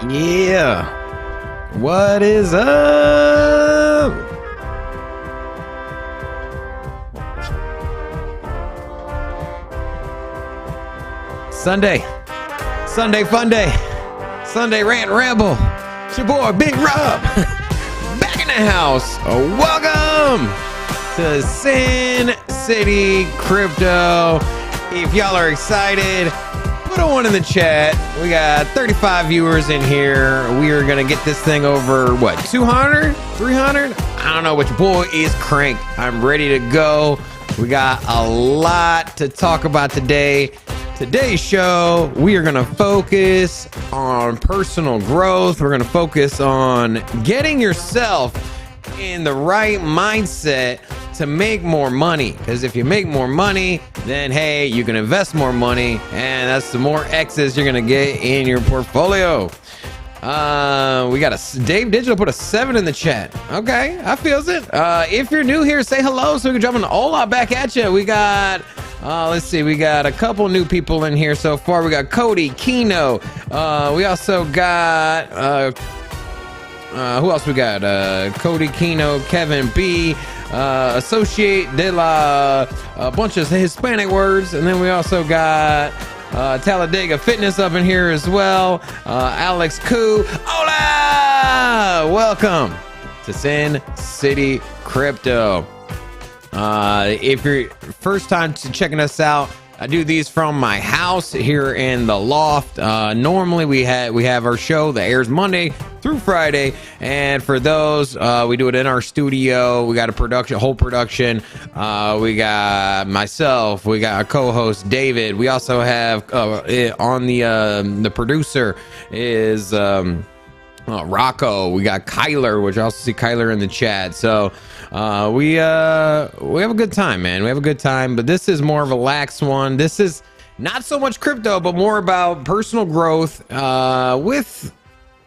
Yeah. What is up? Sunday fun day. Sunday Rant, Ramble. It's your boy, Big Rob. Back in the house. Welcome to Sin City Crypto. If y'all are excited, put a one in the chat. We got 35 viewers in here. We are going to get this thing over, what, 200? 300? I don't know, but your boy is cranked. I'm ready to go. We got a lot to talk about today. Today's show, we are going to focus on personal growth. We're going to focus on getting yourself in the right mindset to make more money. Because if you make more money, then hey, you can invest more money, and that's the more X's you're going to get in your portfolio. We got a Dave Digital put a 7 in the chat. Okay, I feels it. If you're new here, say hello so we can jump an hola back at you. We got let's see, we got a couple new people in here so far. We got Cody, Kino. We also got who else we got? Cody, Kino, Kevin B, Associate de la, a bunch of Hispanic words, and then we also got Talladega Fitness up in here as well. Alex Koo. Hola! Welcome to Sin City Crypto. If you're first time checking us out, I do these from my house here in the loft. Normally we have our show that airs Monday through Friday, and for those we do it in our studio. We got a whole production. We got myself, we got our co-host David. We also have on the producer is Rocco. We got Kyler, which I also see Kyler in the chat. So we have a good time, man. We have a good time, but this is more of a lax one. This is not so much crypto, but more about personal growth with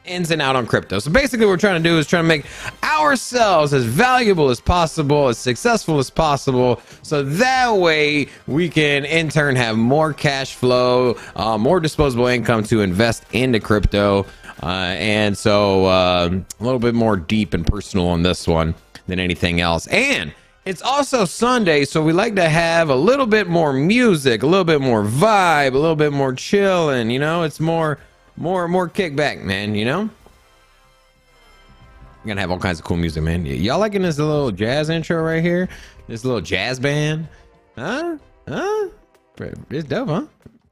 ins and out on crypto. So basically what we're trying to do is trying to make ourselves as valuable as possible, as successful as possible, so that way we can in turn have more cash flow, more disposable income to invest into crypto. And so a little bit more deep and personal on this one than anything else. And it's also Sunday, so we like to have a little bit more music, a little bit more vibe, a little bit more chilling. You know, it's more kickback, man. You know, we're gonna have all kinds of cool music, man. Y'all liking this little jazz intro right here? This little jazz band, huh? It's dope, huh?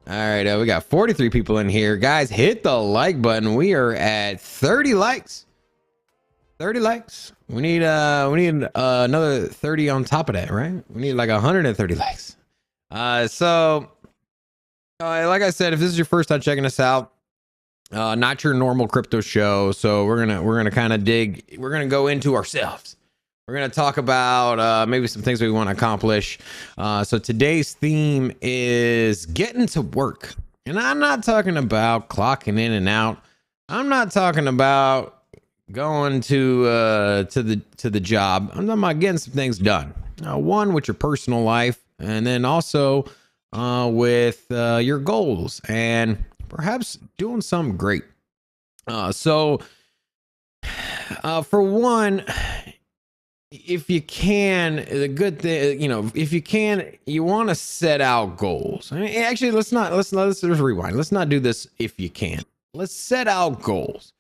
All right, we got 43 people in here. Guys, hit the like button. We are at 30 likes. 30 likes. We need another 30 on top of that, right? We need like 130 likes. So like I said, if this is your first time checking us out, not your normal crypto show. So we're gonna kind of we're gonna go into ourselves. We're going to talk about maybe some things we want to accomplish. So today's theme is getting to work. And I'm not talking about clocking in and out. I'm not talking about going to the job. I'm talking about getting some things done. One, with your personal life, and then also with your goals, and perhaps doing something great. So for one, if you can, the good thing, you know, if you can, you want to set out goals. I mean, actually, let's just rewind. Let's not do this if you can. Let's set out goals.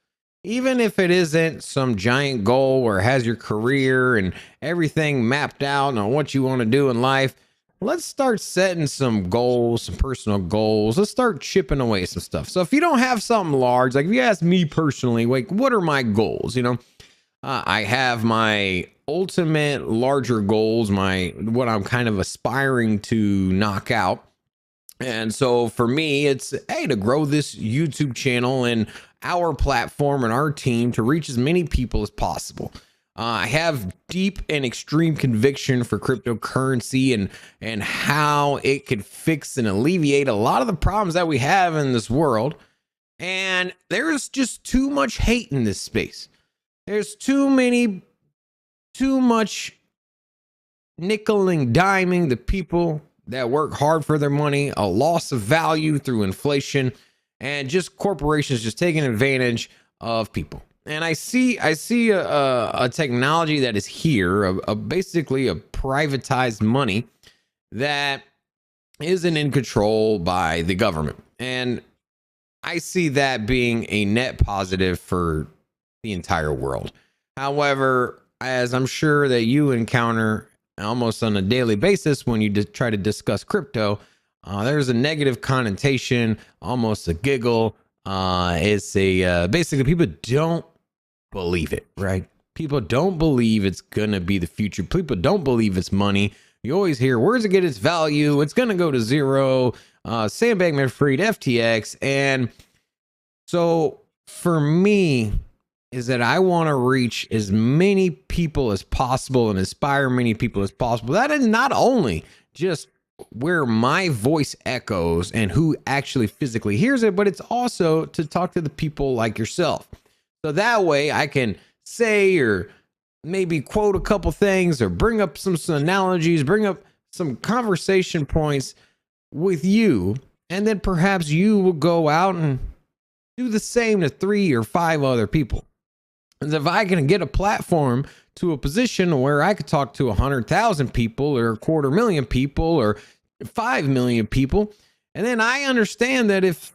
Even if it isn't some giant goal where it has your career and everything mapped out on what you want to do in life, let's start setting some goals, some personal goals. Let's start chipping away some stuff. So if you don't have something large, like if you ask me personally, like, what are my goals? You know, I have my ultimate larger goals, what I'm kind of aspiring to knock out. And so for me, it's to grow this YouTube channel and our platform and our team to reach as many people as possible. I have deep and extreme conviction for cryptocurrency and how it could fix and alleviate a lot of the problems that we have in this world. And there's just too much hate in this space. There's too much nickel and diming the people that work hard for their money, a loss of value through inflation. and just corporations just taking advantage of people. And I see a technology that is here, basically a privatized money that isn't in control by the government. And I see that being a net positive for the entire world. However, as I'm sure that you encounter almost on a daily basis when you try to discuss crypto, there's a negative connotation, almost a giggle. Basically people don't believe it, right? People don't believe it's gonna be the future. People don't believe it's money. You always hear, where's it get its value? It's gonna go to zero. Sam Bankman-Fried, FTX. And so for me, is that I want to reach as many people as possible and inspire many people as possible. That is not only just where my voice echoes and who actually physically hears it, but it's also to talk to the people like yourself. So that way I can say or maybe quote a couple things or bring up some analogies, bring up some conversation points with you, and then perhaps you will go out and do the same to 3 or 5 other people. And if I can get a platform to a position where I could talk to 100,000 people or 250,000 people or 5 million people, and then I understand that if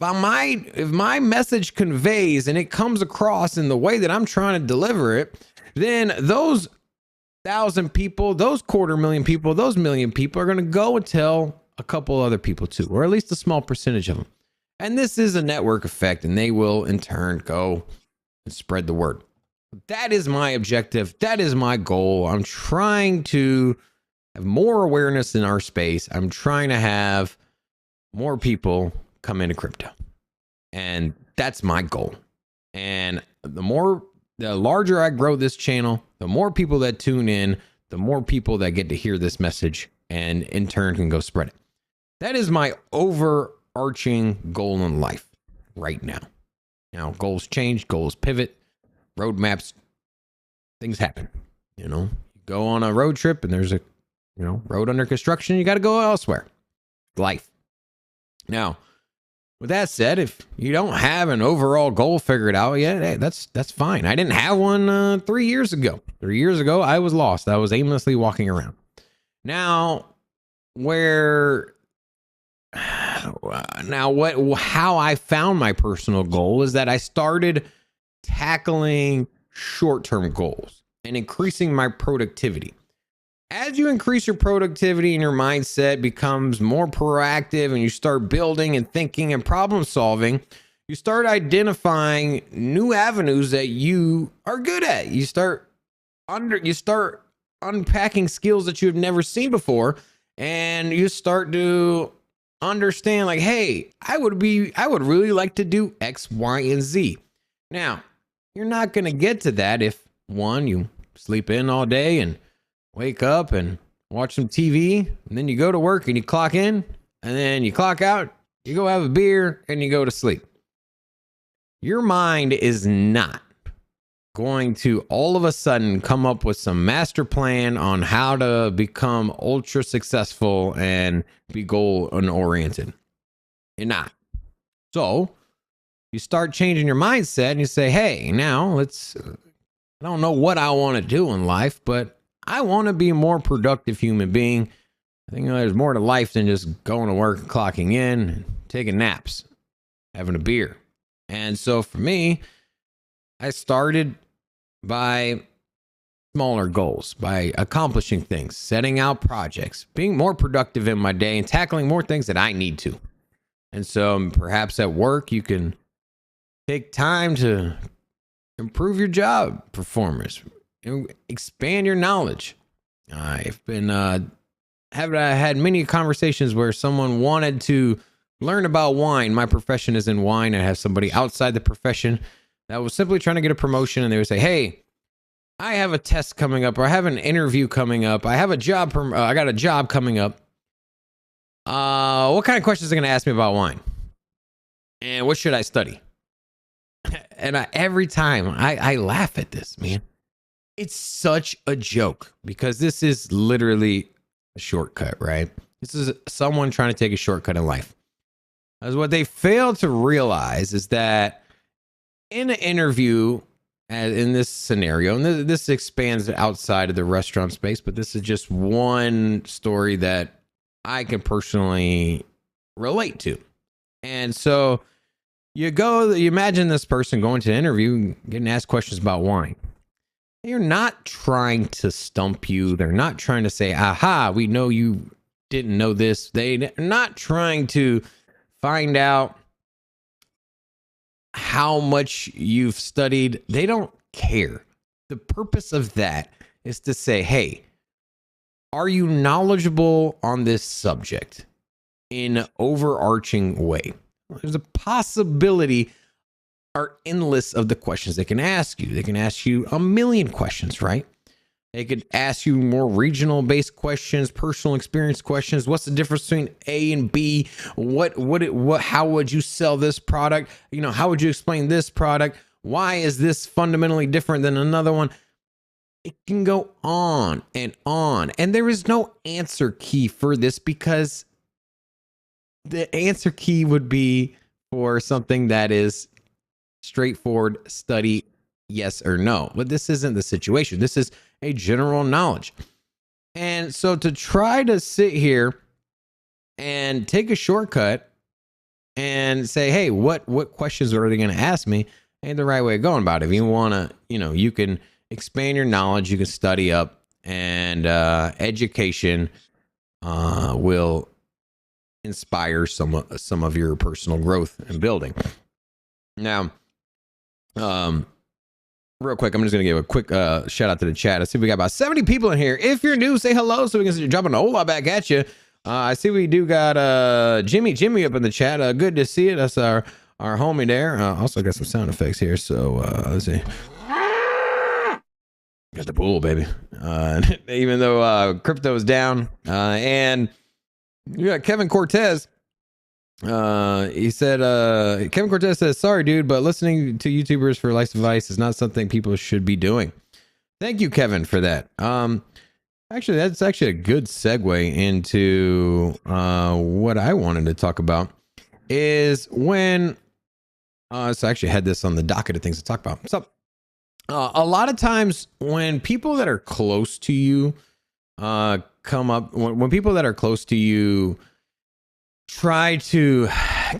my message conveys and it comes across in the way that I'm trying to deliver it, then those 1,000 people, those 250,000 people, those million people are going to go and tell a couple other people too, or at least a small percentage of them. And this is a network effect, and they will in turn go and spread the word. That is my objective. That is my goal. I'm trying to have more awareness in our space. I'm trying to have more people come into crypto. And that's my goal. And the larger I grow this channel, the more people that tune in, the more people that get to hear this message and in turn can go spread it. That is my overarching goal in life right now. Now, goals change, goals pivot, roadmaps, things happen. You go on a road trip and there's a, road under construction, you got to go elsewhere. Life. Now, with that said, if you don't have an overall goal figured out yet, hey, that's fine. I didn't have one 3 years ago. 3 years ago, I was lost. I was aimlessly walking around. Now, how I found my personal goal is that I started tackling short-term goals and increasing my productivity. As you increase your productivity and your mindset becomes more proactive and you start building and thinking and problem solving, you start identifying new avenues that you are good at. You start unpacking skills that you've never seen before, and you start to understand like, hey, I would really like to do X, Y, and Z. Now, you're not going to get to that if one, you sleep in all day and wake up and watch some TV, and then you go to work and you clock in, and then you clock out, you go have a beer, and you go to sleep. Your mind is not going to all of a sudden come up with some master plan on how to become ultra successful and be goal oriented. You're not. So you start changing your mindset and you say, hey, now I don't know what I want to do in life, but I want to be a more productive human being. I think there's more to life than just going to work and clocking in and taking naps, having a beer. And so for me, I started by smaller goals, by accomplishing things, setting out projects, being more productive in my day and tackling more things that I need to. And so perhaps at work, you can take time to improve your job performance, expand your knowledge. I've had many conversations where someone wanted to learn about wine. My profession is in wine. I have somebody outside the profession that was simply trying to get a promotion, and they would say, hey, I have a test coming up, or I have an interview coming up. I have a job. I got a job coming up. What kind of questions are they going to ask me about wine? And what should I study? And every time I laugh at this, man. It's such a joke because this is literally a shortcut, right? This is someone trying to take a shortcut in life. As what they fail to realize is that in an interview, in this scenario, and this expands outside of the restaurant space, but this is just one story that I can personally relate to. And so you imagine this person going to an interview, getting asked questions about wine. They're not trying to stump you. They're not trying to say, aha, we know you didn't know this. They're not trying to find out how much you've studied. They don't care. The purpose of that is to say, hey, are you knowledgeable on this subject in an overarching way? There's a possibility are endless of the questions they can ask you. They can ask you a million questions, right? They could ask you more regional based questions, personal experience questions. What's the difference between A and B? How would you sell this product? How would you explain this product? Why is this fundamentally different than another one? It can go on and on. And there is no answer key for this, because the answer key would be for something that is straightforward, study yes or no. But this isn't the situation. This is a general knowledge. And so to try to sit here and take a shortcut and say, hey, what questions are they going to ask me, ain't the right way of going about it. If you want to, you can expand your knowledge, you can study up, and education will inspire some of your personal growth and building. Now, real quick, I'm just going to give a quick shout out to the chat. I see we got about 70 people in here. If you're new, say hello so we can drop a whole lot back at you. I see we do got Jimmy up in the chat. Good to see it. That's our homie there. Also got some sound effects here. So let's see. Got the bull, baby. Even though crypto is down. And you got Kevin Cortez. He said, Kevin Cortez says, sorry, dude, but listening to YouTubers for life's advice is not something people should be doing. Thank you, Kevin, for that. Actually, that's actually a good segue into what I wanted to talk about is when, so I actually had this on the docket of things to talk about. So a lot of times when people that are close to you come up, when people that are close to you try to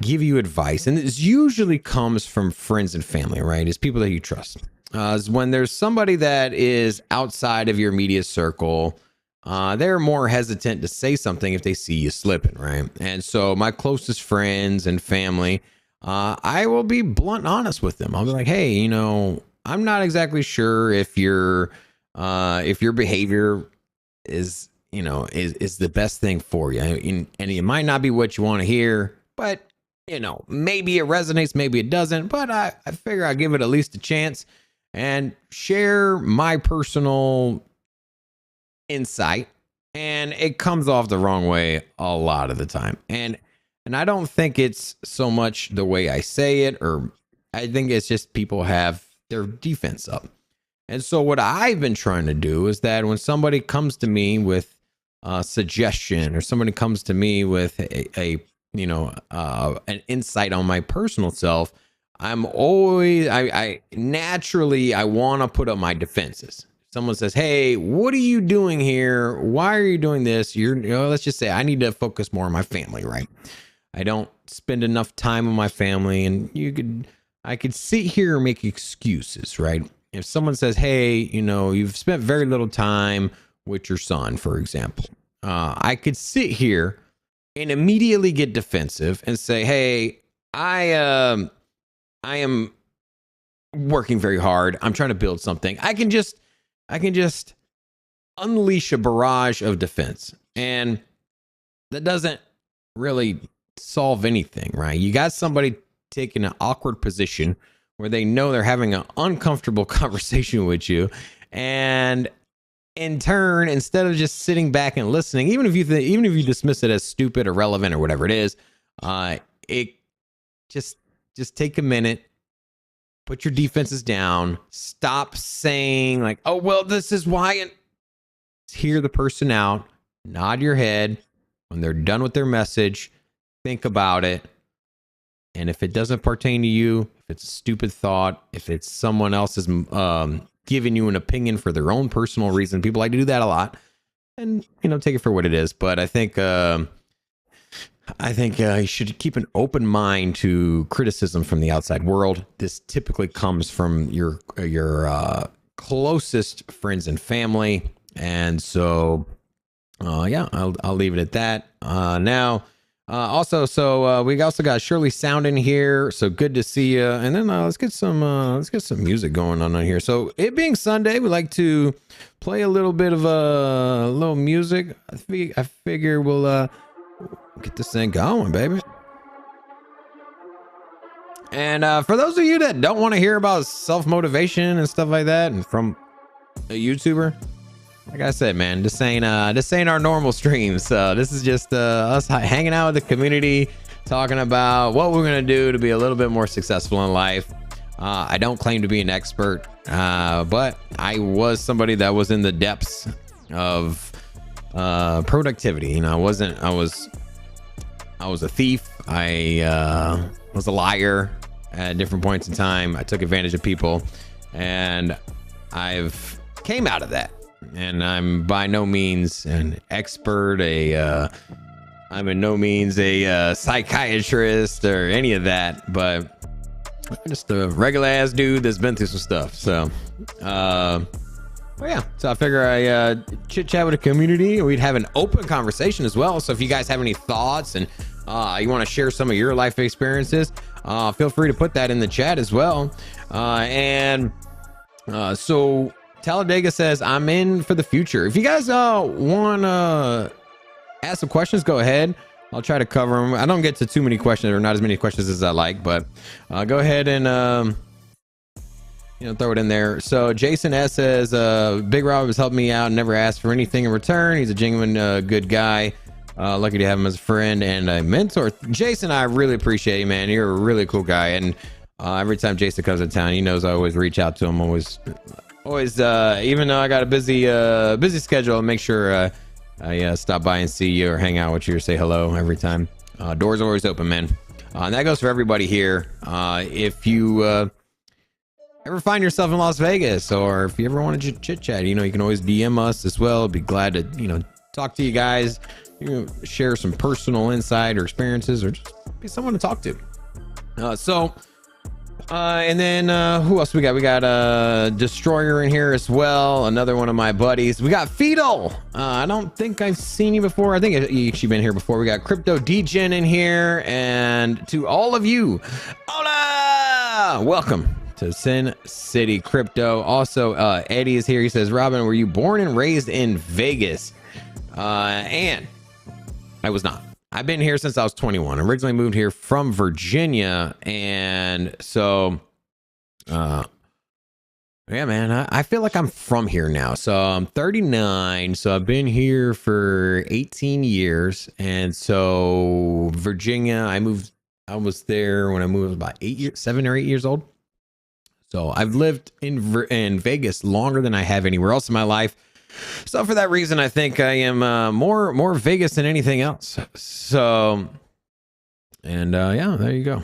give you advice, and this usually comes from friends and family, right? It's people that you trust. Is when there's somebody that is outside of your immediate circle, they're more hesitant to say something if they see you slipping, right? And so my closest friends and family, I will be blunt honest with them. I'll be like, hey, I'm not exactly sure if your behavior is the best thing for you. And it might not be what you want to hear, but maybe it resonates, maybe it doesn't, but I figure I'll give it at least a chance and share my personal insight. And it comes off the wrong way a lot of the time. And I don't think it's so much the way I say it, or I think it's just people have their defense up. And so what I've been trying to do is that when somebody comes to me with a suggestion, or somebody comes to me with an insight on my personal self, I'm always, I naturally want to put up my defenses. Someone says, hey, what are you doing here? Why are you doing this? Let's just say I need to focus more on my family, right? I don't spend enough time with my family, and I could sit here and make excuses, right? If someone says, hey, you've spent very little time with your son, for example, I could sit here and immediately get defensive and say, hey, I am working very hard. I'm trying to build something. I can just unleash a barrage of defense, and that doesn't really solve anything, right? You got somebody taking an awkward position where they know they're having an uncomfortable conversation with you, and in turn, instead of just sitting back and listening, even if you dismiss it as stupid, irrelevant, or whatever it is, it just take a minute, put your defenses down, stop saying like, oh, well, this is why, and hear the person out, nod your head when they're done with their message, think about it, And if it doesn't pertain to you, if it's a stupid thought, if it's someone else is giving you an opinion for their own personal reason, people like to do that a lot, and take it for what it is. But I think you should keep an open mind to criticism from the outside world. This typically comes from your closest friends and family, and so I'll leave it at that. Now. Also, we also got Shirley Sound in here, so good to see you. And then let's get some music going on here. So it being Sunday, we like to play a little bit of a little music. I figure we'll get this thing going, baby. And for those of you that don't want to hear about self-motivation and stuff like that, and from a YouTuber, like I said, man, this ain't our normal streams. This is just us hanging out with the community, talking about what we're gonna do to be a little bit more successful in life. I don't claim to be an expert, but I was somebody that was in the depths of productivity. I was a thief. I was a liar at different points in time. I took advantage of people, and I've came out of that. And I'm by no means an expert. I'm in no means a psychiatrist or any of that, but I'm just a regular ass dude that's been through some stuff. So, so I figure I chit chat with the community. We'd have an open conversation as well. So if you guys have any thoughts and you want to share some of your life experiences, feel free to put that in the chat as well. So Talladega says, I'm in for the future. If you guys want to ask some questions, go ahead. I'll try to cover them. I don't get to too many questions, or not as many questions as I like, but go ahead and throw it in there. So Jason S says, Big Rob has helped me out and never asked for anything in return. He's a genuine good guy. Lucky to have him as a friend and a mentor. Jason, I really appreciate you, man. You're a really cool guy. And every time Jason comes to town, he knows I always reach out to him. Always, even though I got a busy schedule, I'll make sure I stop by and see you or hang out with you or say hello every time. Doors are always open, man. And that goes for everybody here. If you ever find yourself in Las Vegas, or if you ever want to chit chat, you can always DM us as well. Be glad to talk to you guys. Share some personal insight or experiences, or just be someone to talk to. And then who else we got? We got Destroyer in here as well, another one of my buddies. We got Fetal. I don't think I've seen you before. I think you've been here before. We got Crypto Degen in here, and to all of you, hola, welcome to Sin City Crypto. Also, Eddie is here. He says, Robin, were you born and raised in Vegas? And I was not. I've been here since I was 21. I originally moved here from Virginia. And so, yeah, man, I feel like I'm from here now. So I'm 39. So I've been here for 18 years. And so Virginia, I was there when I moved about 7 or 8 years old. So I've lived in Vegas longer than I have anywhere else in my life. So for that reason, I think I am more Vegas than anything else. So, and yeah, there you go.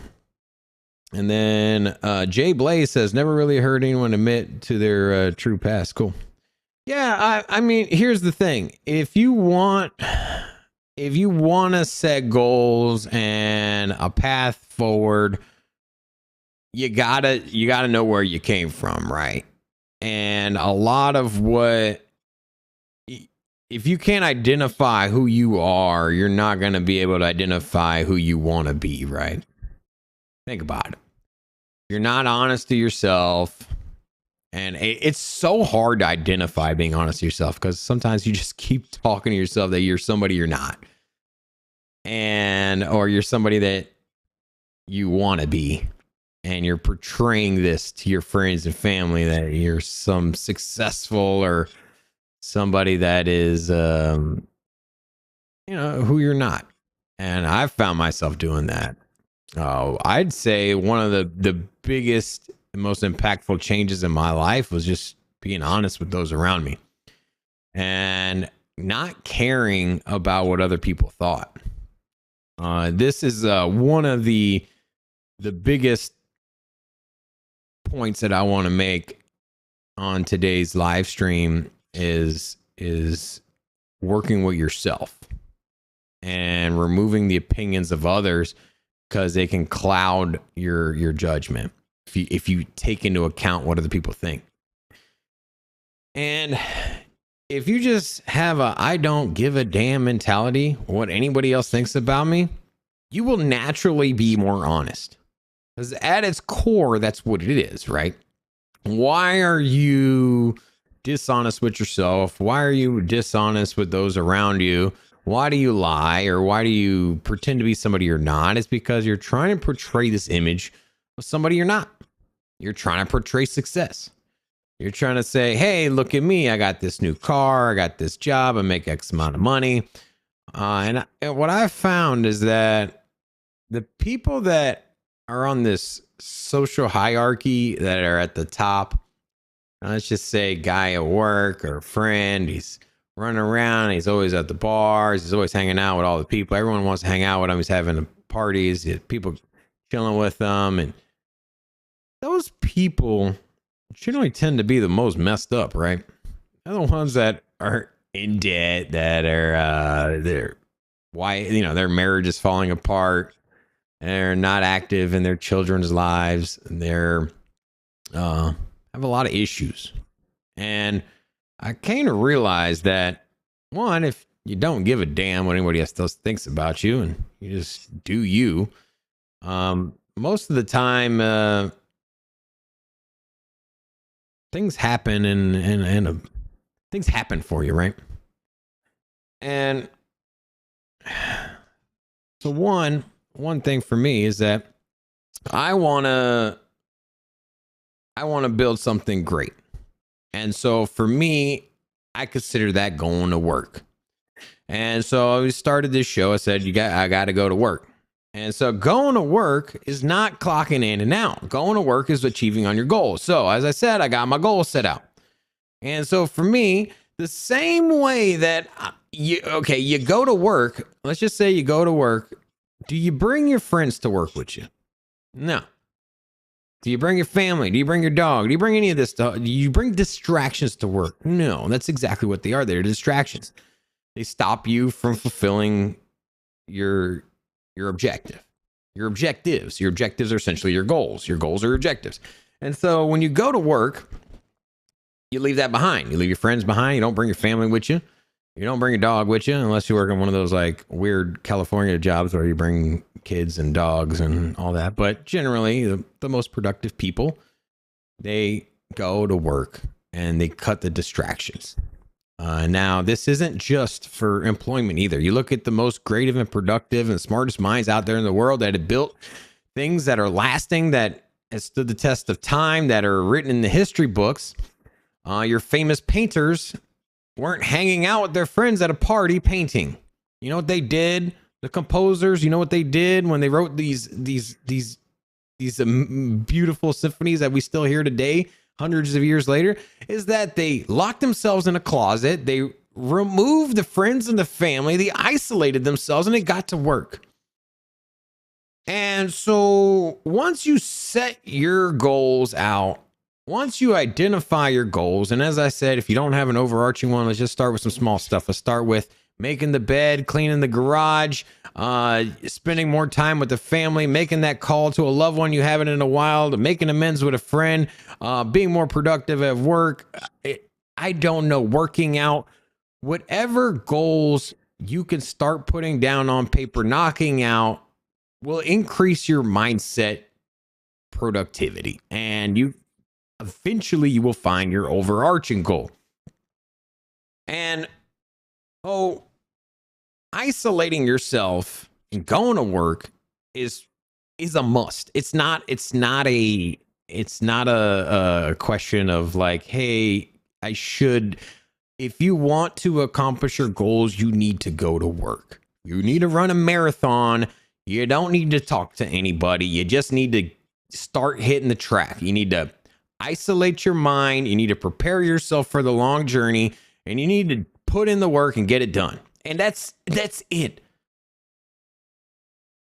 And then Jay Blaze says, never really heard anyone admit to their true past. Cool. Yeah, I mean, here's the thing. If you want to set goals and a path forward, you gotta know where you came from, right? And a lot of if you can't identify who you are, you're not going to be able to identify who you want to be, right? Think about it. You're not honest to yourself. And it's so hard to identify being honest to yourself, because sometimes you just keep talking to yourself that you're somebody you're not. Or you're somebody that you want to be. And you're portraying this to your friends and family that you're some successful or somebody that is, who you're not. And I've found myself doing that. I'd say one of the biggest, most impactful changes in my life was just being honest with those around me and not caring about what other people thought. This is one of the the biggest points that I want to make on today's live stream is working with yourself and removing the opinions of others, because they can cloud your judgment if you take into account what other people think. And if you just have a I don't give a damn mentality what anybody else thinks about me, you will naturally be more honest. Because at its core, that's what it is, right? Why are you dishonest with yourself? Why are you dishonest with those around you? Why do you lie, or why do you pretend to be somebody you're not? It's because you're trying to portray this image of somebody you're not. You're trying to portray success. You're trying to say, hey, look at me. I got this new car. I got this job. I make X amount of money. And what I've found is that the people that are on this social hierarchy that are at the top, let's just say guy at work or a friend, he's running around, he's always at the bars, he's always hanging out with all the people. Everyone wants to hang out with him. He's having parties, people chilling with them. And those people generally tend to be the most messed up, right? They're the ones that are in debt, that are their marriage is falling apart, they're not active in their children's lives, and they're have a lot of issues. And I came to realize that, one, if you don't give a damn what anybody else thinks about you and you just do you, most of the time things happen and things happen for you, right? And so one thing for me is that I want to build something great. And so for me, I consider that going to work. And so I started this show. I said, I got to go to work. And so going to work is not clocking in and out. Going to work is achieving on your goals. So as I said, I got my goals set out. And so for me, the same way that you go to work, let's just say you go to work. Do you bring your friends to work with you? No. Do you bring your family? Do you bring your dog? Do you bring any of this stuff? Do you bring distractions to work? No, that's exactly what they are. They're distractions. They stop you from fulfilling your objective. Your objectives. Your objectives are essentially your goals. Your goals are your objectives. And so when you go to work, you leave that behind. You leave your friends behind. You don't bring your family with you. You don't bring your dog with you unless you work in one of those like weird California jobs where you bring kids and dogs and all that. But generally, the most productive people, they go to work and they cut the distractions. Now, this isn't just for employment either. You look at the most creative and productive and smartest minds out there in the world that have built things that are lasting, that has stood the test of time, that are written in the history books. Your famous painters weren't hanging out with their friends at a party painting. You know what they did? The composers, you know what they did when they wrote these beautiful symphonies that we still hear today, hundreds of years later, is that they locked themselves in a closet. They removed the friends and the family. They isolated themselves and they got to work. And so once you set your goals out, once you identify your goals, and as I said, if you don't have an overarching one, let's just start with some small stuff. Let's start with making the bed, cleaning the garage, spending more time with the family, making that call to a loved one you haven't in a while, making amends with a friend, being more productive at work. I don't know, working out, whatever goals you can start putting down on paper, knocking out, will increase your mindset productivity. And eventually you will find your overarching goal. And isolating yourself and going to work is a must. It's not a question of like, hey, I should. If you want to accomplish your goals, you need to go to work. You need to run a marathon. You don't need to talk to anybody. You just need to start hitting the track. You need to isolate your mind. You need to prepare yourself for the long journey, and you need to put in the work and get it done. And that's it.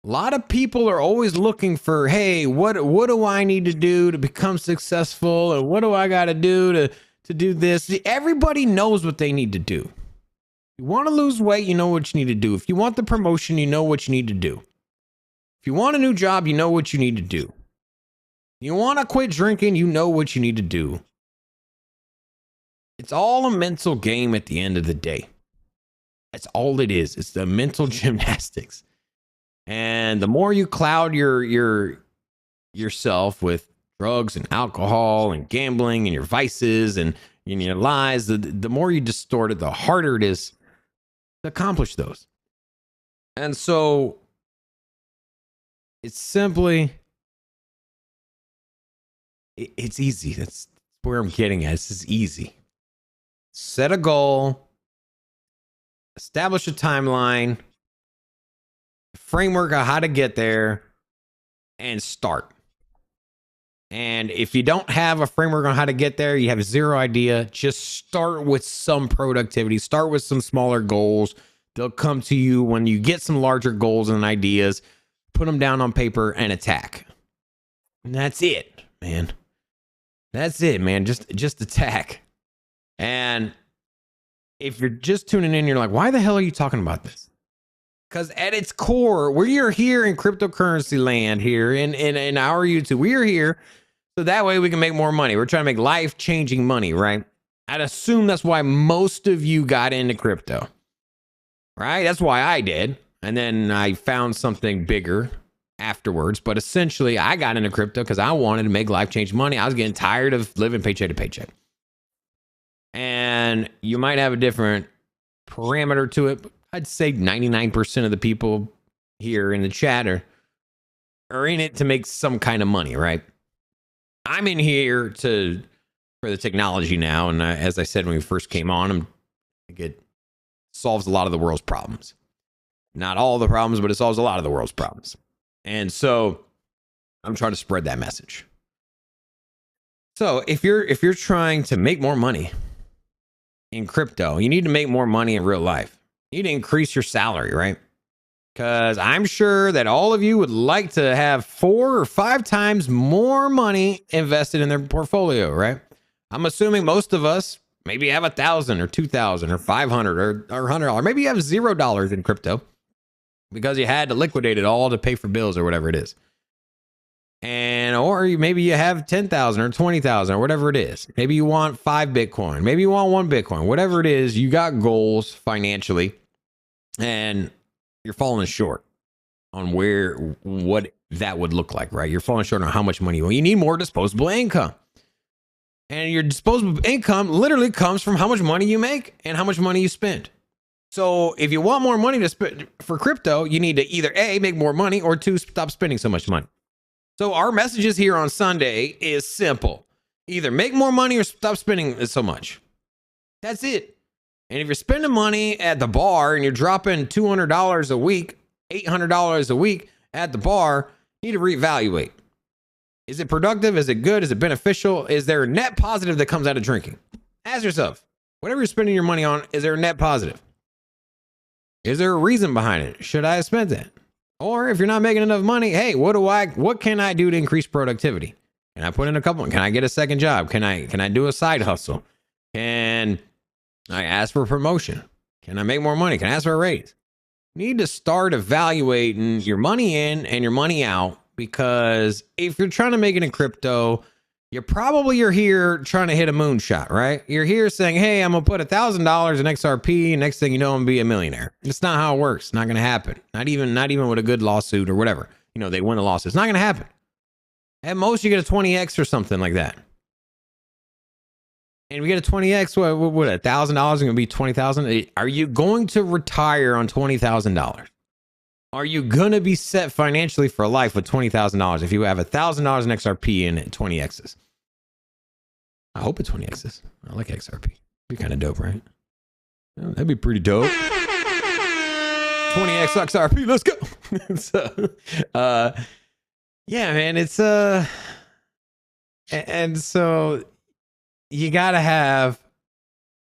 A lot of people are always looking for, hey, what do I need to do to become successful? And what do I got to do to do this? Everybody knows what they need to do. You want to lose weight, you know what you need to do. If you want the promotion, you know what you need to do. If you want a new job, you know what you need to do. You want to quit drinking, you know what you need to do. It's all a mental game at the end of the day. That's all it is. It's the mental gymnastics. And the more you cloud yourself with drugs and alcohol and gambling and your vices and your lies, the more you distort it, the harder it is to accomplish those. And so it's simply, it's easy. That's where I'm getting at. This is easy. Set a goal, establish a timeline, framework of how to get there, and start. And if you don't have a framework on how to get there, you have zero idea, just start with some productivity, start with some smaller goals. They'll come to you when you get some larger goals and ideas, put them down on paper and attack. And that's it, man. That's it, man. Just attack. And if you're just tuning in, you're like, why the hell are you talking about this? Because at its core, we are here in cryptocurrency land here in our YouTube. We are here so that way we can make more money. We're trying to make life-changing money, right? I'd assume that's why most of you got into crypto, right? That's why I did. And then I found something bigger afterwards. But essentially, I got into crypto because I wanted to make life-changing money. I was getting tired of living paycheck to paycheck. And you might have a different parameter to it, but I'd say 99% of the people here in the chat are in it to make some kind of money, right? I'm in here for the technology now, and as I said when we first came on, it solves a lot of the world's problems. Not all the problems, but it solves a lot of the world's problems. And so I'm trying to spread that message. So if you're trying to make more money in crypto, you need to make more money in real life. You need to increase your salary, right? Because I'm sure that all of you would like to have 4 or 5 times more money invested in their portfolio, right? I'm assuming most of us maybe have $1,000 or $2,000 or $500 or $100. Maybe you have $0 in crypto because you had to liquidate it all to pay for bills or whatever it is. And or maybe you have 10,000 or 20,000 or whatever it is. Maybe you want 5 Bitcoin. Maybe you want 1 Bitcoin. Whatever it is, you got goals financially, and you're falling short on what that would look like, right? You're falling short on how much money you want. You need more disposable income. And your disposable income literally comes from how much money you make and how much money you spend. So if you want more money to spend for crypto, you need to either A, make more money, or 2, stop spending so much money. So our messages here on Sunday is simple. Either make more money or stop spending so much. That's it. And if you're spending money at the bar and you're dropping $200 a week, $800 a week at the bar, you need to reevaluate. Is it productive? Is it good? Is it beneficial? Is there a net positive that comes out of drinking? Ask yourself, whatever you're spending your money on, is there a net positive? Is there a reason behind it? Should I have spent that? Or if you're not making enough money, hey, what can I do to increase productivity? Can I put in a couple? Can I get a second job? Can I do a side hustle? Can I ask for a promotion? Can I make more money? Can I ask for a raise? You need to start evaluating your money in and your money out, because if you're trying to make it in crypto, you're here trying to hit a moonshot, right? You're here saying, hey, I'm going to put $1,000 in XRP. And next thing you know, I'm going to be a millionaire. It's not how it works. It's not going to happen. Not even with a good lawsuit or whatever. They win a lawsuit. It's not going to happen. At most, you get a 20X or something like that. And if you get a 20X, what $1,000 is going to be 20,000. Are you going to retire on $20,000? Are you going to be set financially for life with $20,000 if you have $1,000 in XRP and 20Xs? I hope it's 20Xs. I like XRP. Be kind of dope, right? That'd be pretty dope. 20X XRP, let's go. So, yeah, man, it's and so you gotta have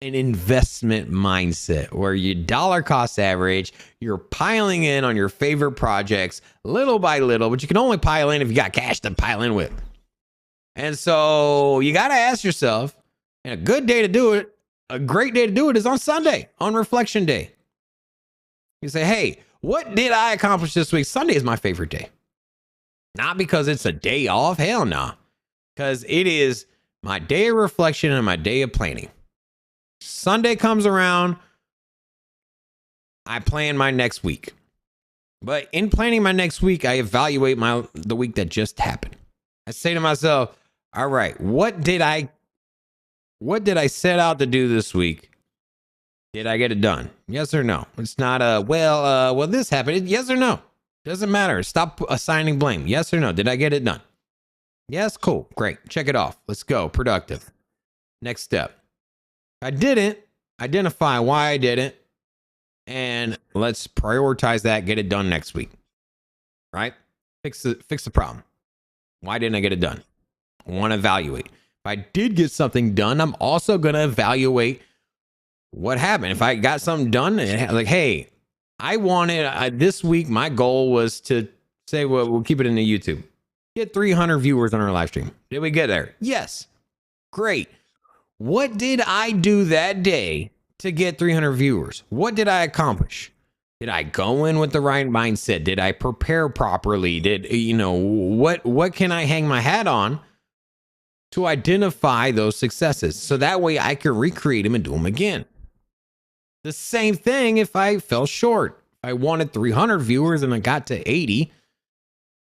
an investment mindset where you dollar cost average, you're piling in on your favorite projects little by little, but you can only pile in if you got cash to pile in with. And so you got to ask yourself, and a good day to do it, a great day to do it is on Sunday, on reflection day. You say, hey, what did I accomplish this week? Sunday is my favorite day. Not because it's a day off. Hell no. Because it is my day of reflection and my day of planning. Sunday comes around, I plan my next week. But in planning my next week, I evaluate the week that just happened. I say to myself, all right, what did I set out to do this week? Did I get it done? Yes or no? It's not well, this happened. Yes or no? Doesn't matter. Stop assigning blame. Yes or no? Did I get it done? Yes, cool, great. Check it off. Let's go. Productive. Next step. If I didn't, identify why I didn't, and let's prioritize that, get it done next week. Right? Fix the problem. Why didn't I get it done? I want to evaluate. If I did get something done, I'm also going to evaluate what happened. If I got something done, like, hey, I wanted this week, my goal was to say, well, we'll keep it in the YouTube. Get 300 viewers on our live stream. Did we get there? Yes. Great. What did I do that day to get 300 viewers? What did I accomplish? Did I go in with the right mindset? Did I prepare properly? What can I hang my hat on to identify those successes? So that way I can recreate them and do them again. The same thing if I fell short. I wanted 300 viewers and I got to 80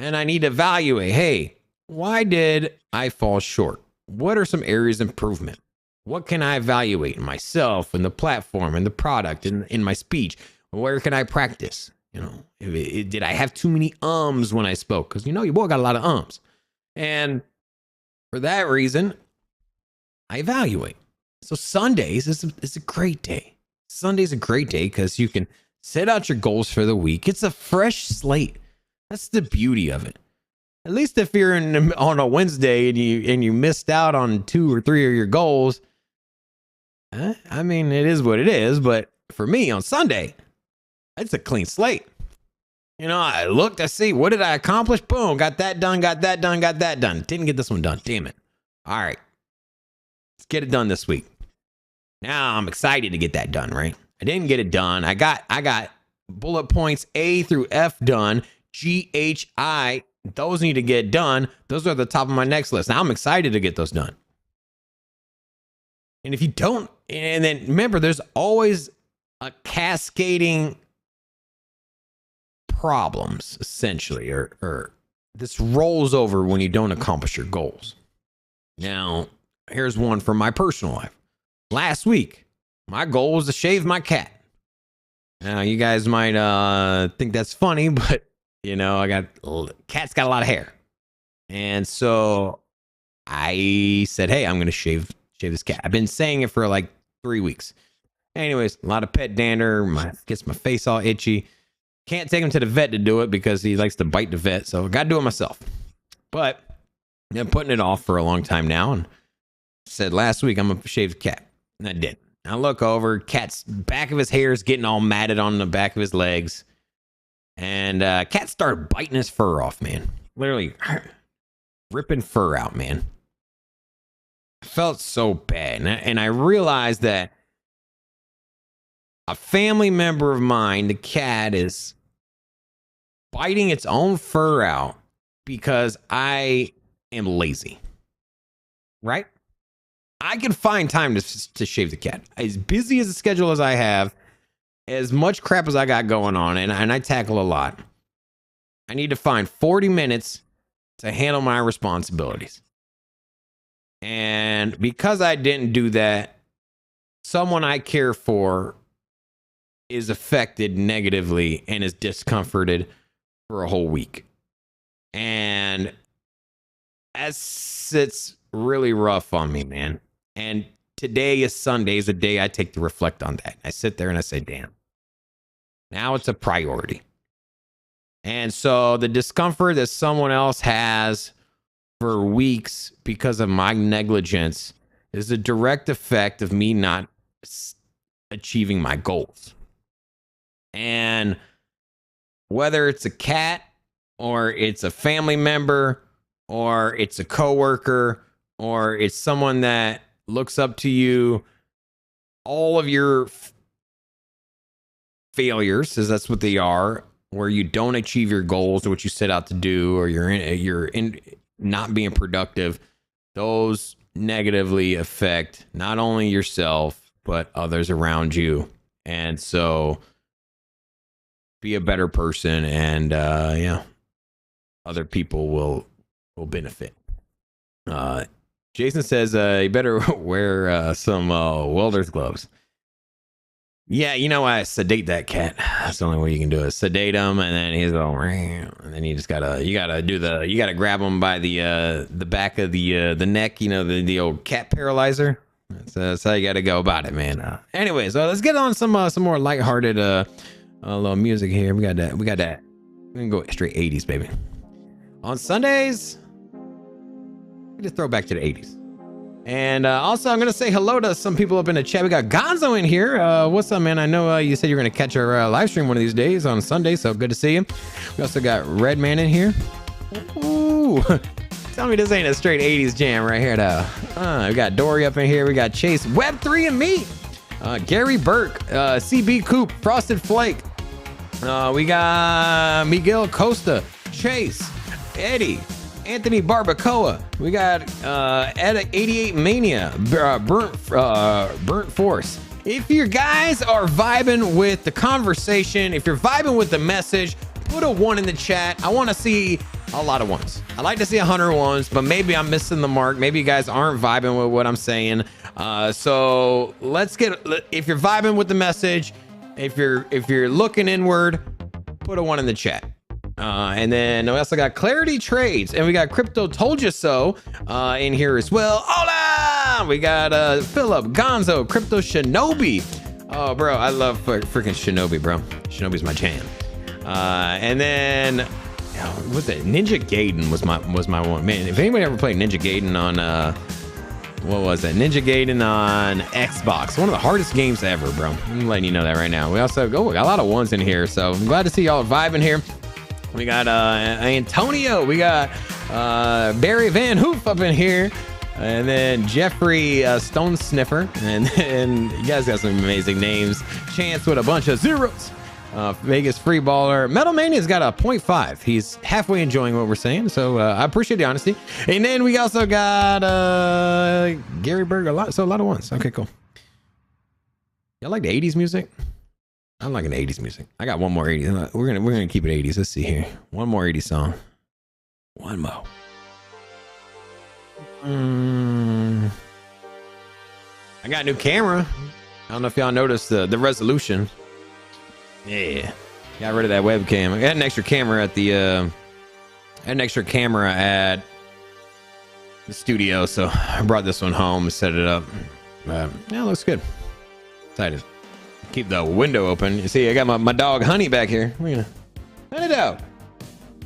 and I need to evaluate, hey, why did I fall short? What are some areas of improvement? What can I evaluate in myself and the platform and the product and in my speech? Where can I practice? Did I have too many ums when I spoke? Because your boy got a lot of ums. And for that reason, I evaluate. So Sundays is a great day. Sunday's a great day because you can set out your goals for the week. It's a fresh slate. That's the beauty of it. At least if you're on a Wednesday and you missed out on 2 or 3 of your goals, I mean, it is what it is. But for me on Sunday, it's a clean slate. I looked, I see, what did I accomplish? Boom, got that done, got that done, got that done. Didn't get this one done. Damn it. All right. Let's get it done this week. Now I'm excited to get that done, right? I didn't get it done. I got bullet points A through F done. G, H, I, those need to get done. Those are at the top of my next list. Now I'm excited to get those done. And if you don't, and then remember, there's always a cascading problems, essentially, or this rolls over when you don't accomplish your goals. Now, here's one from my personal life. Last week, my goal was to shave my cat. Now, you guys might think that's funny, but cat's got a lot of hair. And so I said, hey, I'm going to shave this cat. I've been saying it for like 3 weeks. Anyways, a lot of pet dander, gets my face all itchy. Can't take him to the vet to do it because he likes to bite the vet. So I got to do it myself. But I've been putting it off for a long time now. And said last week, I'm going to shave the cat. And I did. I look over, cat's back of his hair is getting all matted on the back of his legs. And cat started biting his fur off, man. Literally ripping fur out, man. I felt so bad. And I realized that a family member of mine, the cat, is biting its own fur out because I am lazy. Right? I can find time to shave the cat. As busy as a schedule as I have, as much crap as I got going on, and I tackle a lot, I need to find 40 minutes to handle my responsibilities. And because I didn't do that, someone I care for is affected negatively and is discomforted for a whole week. And it's really rough on me, man. And today is Sunday, is a day I take to reflect on that. I sit there and I say, damn, now it's a priority. And so the discomfort that someone else has for weeks because of my negligence is a direct effect of me not achieving my goals. And whether it's a cat or it's a family member or it's a coworker or it's someone that looks up to you, all of your failures, because that's what they are, where you don't achieve your goals or what you set out to do, or you're in not being productive, those negatively affect not only yourself but others around you. And so be a better person, and other people will benefit. Jason says you better wear some welder's gloves. Yeah, you know, I sedate that cat. That's the only way you can do it. Sedate him, and then he's all, and then you gotta grab him by the back of the neck. You know, the old cat paralyzer. That's how you gotta go about it, man. Anyways, let's get on some more lighthearted little music here. We got that. We can go straight 80s, baby. On Sundays, we just throw back to the 80s. And also, I'm going to say hello to some people up in the chat. We got Gonzo in here. What's up, man? I know you said you're going to catch our live stream one of these days on Sunday, so good to see you. We also got Redman in here. Ooh, tell me this ain't a straight 80s jam right here, though. We got Dory up in here. We got Chase, Web3 and me. Gary Burke, CB Coop, Frosted Flake. We got Miguel Costa, Chase, Eddie, Anthony Barbacoa. We got Ed 88 Mania, Burnt Force. If you guys are vibing with the conversation, if you're vibing with the message, put a 1 in the chat. I want to see a lot of 1s. I like to see 100 1s, but maybe I'm missing the mark. Maybe you guys aren't vibing with what I'm saying. So let's get, if you're vibing with the message, if you're looking inward, put a 1 in the chat. And then we also got Clarity Trades, and we got Crypto Told You So in here as well. Hola! We got Philip, Gonzo, Crypto Shinobi. Oh, bro, I love freaking Shinobi, bro. Shinobi's my jam. And then what's that? Ninja Gaiden was my one. Man, if anybody ever played Ninja Gaiden on what was that? Ninja Gaiden on Xbox. One of the hardest games ever, bro. I'm letting you know that right now. We also we got a lot of 1s in here, so I'm glad to see y'all vibing here. We got Antonio. We got Barry Van Hoof up in here. And then Jeffrey Stone Sniffer. And you guys got some amazing names. Chance with a bunch of zeros. Vegas Free Baller. Metal Mania's got a 0.5. He's halfway enjoying what we're saying. So I appreciate the honesty. And then we also got Gary Berg. A lot of 1s. Okay, cool. Y'all like the 80s music? I'm liking the 80s music. I got one more 80s. We're gonna keep it 80s. Let's see here. One more 80s song. One more. I got a new camera. I don't know if y'all noticed the resolution. Yeah, got rid of that webcam. I got an extra camera at the studio, so I brought this one home and set it up. Yeah, it looks good. Excited. Keep the window open. You see, I got my dog Honey back here. We're gonna Honey dog.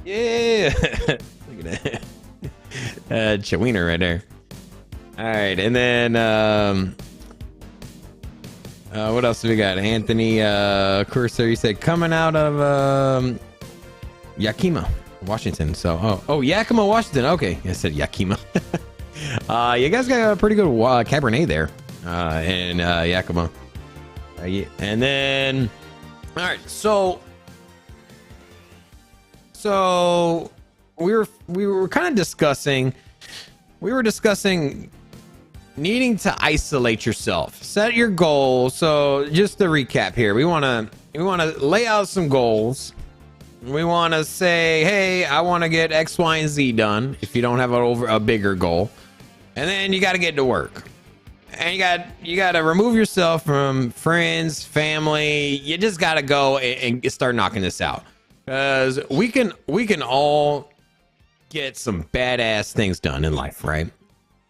Yeah. Look at that. Chewiener right there. All right, and then what else do we got? Anthony Cursor, you said coming out of Yakima, Washington. So Yakima, Washington. Okay, I said Yakima. You guys got a pretty good Cabernet there in Yakima. Yeah. And then, all right, so we were kind of discussing. We were discussing needing to isolate yourself, set your goals. So just to recap here, we want to lay out some goals. We want to say, hey, I want to get X, Y, and Z done. If you don't have a bigger goal, and then you got to get to work, and you got to remove yourself from friends, family. You just got to go and start knocking this out, because we can all get some badass things done in life, right?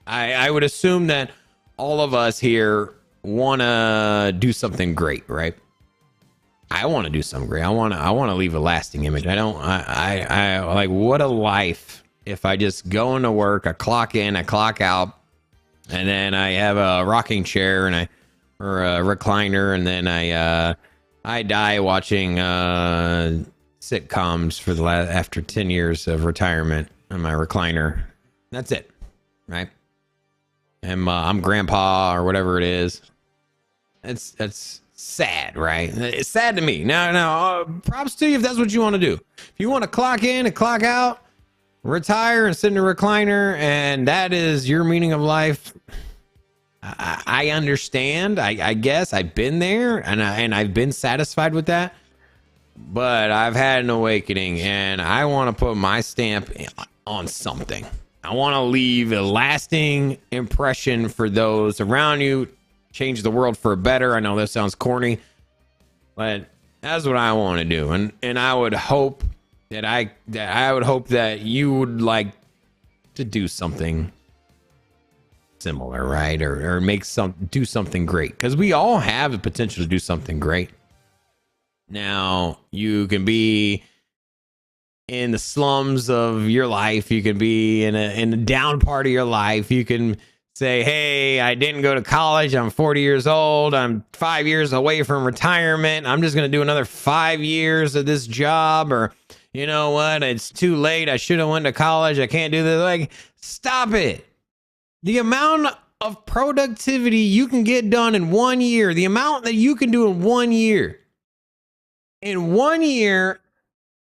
I would assume that all of us here want to do something great, right? I want to do something great. I want to leave a lasting image. I like, what a life if I just go into work, I clock in, I clock out, and then I have a rocking chair and I or a recliner, and then I die watching sitcoms for the after 10 years of retirement on my recliner. That's it, right? And I'm grandpa or whatever it is. That's sad, right? It's sad to me. Now, props to you if that's what you want to do. If you want to clock in and clock out, retire and sit in a recliner, and that is your meaning of life, I understand. I guess I've been there, and I've been satisfied with that. But I've had an awakening, and I want to put my stamp on something. I want to leave a lasting impression for those around you, change the world for a better. I know that sounds corny, but that's what I want to do. And I would hope that I would hope that you would like to do something similar, right? Or do something great, because we all have the potential to do something great. Now, you can be in the slums of your life. You can be in a down part of your life. You can say, hey, I didn't go to college. I'm 40 years old. I'm 5 years away from retirement. I'm just going to do another 5 years of this job. Or, you know what? It's too late. I should have went to college. I can't do this. Like, stop it. The amount of productivity you can get done in 1 year, the amount that you can do in 1 year. In 1 year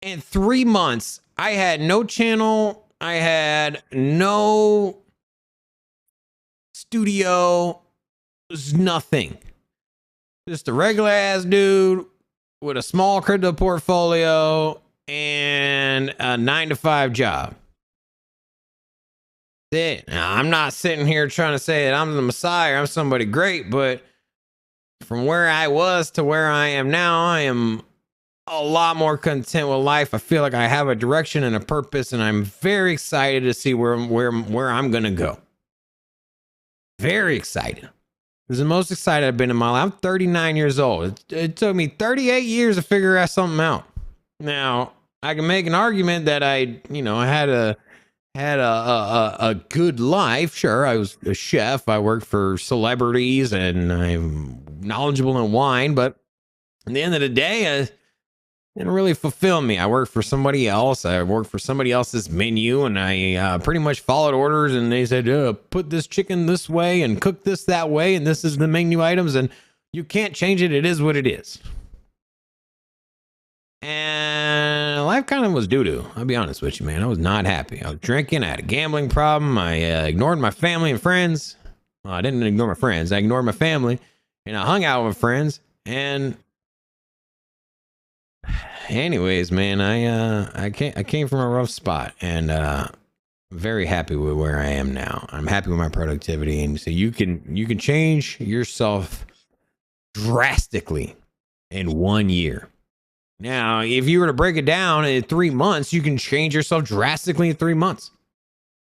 and 3 months, I had no channel. I had no studio. It was nothing. Just a regular ass dude with a small crypto portfolio and a 9-to-5 job. That's it. Now, I'm not sitting here trying to say that I'm the Messiah. I'm somebody great, but from where I was to where I am now, I am a lot more content with life. I feel like I have a direction and a purpose, and I'm very excited to see where I'm gonna go. Very excited. This is the most excited I've been in my life. I'm 39 years old. It took me 38 years to figure out something out. Now, I can make an argument that I had a good life. Sure, I was a chef. I worked for celebrities, and I'm knowledgeable in wine. But at the end of the day, it didn't really fulfill me. I worked for somebody else. I worked for somebody else's menu, and I pretty much followed orders. And they said, put this chicken this way and cook this that way, and this is the menu items, and you can't change it. It is what it is. And life kind of was doo-doo. I'll be honest with you, man. I was not happy. I was drinking. I had a gambling problem. I ignored my family and friends. Well, I didn't ignore my friends. I ignored my family, and I hung out with friends. And anyways, man, I came from a rough spot, and very happy with where I am now. I'm happy with my productivity, and so you can change yourself drastically in 1 year. Now, if you were to break it down in 3 months, you can change yourself drastically in 3 months.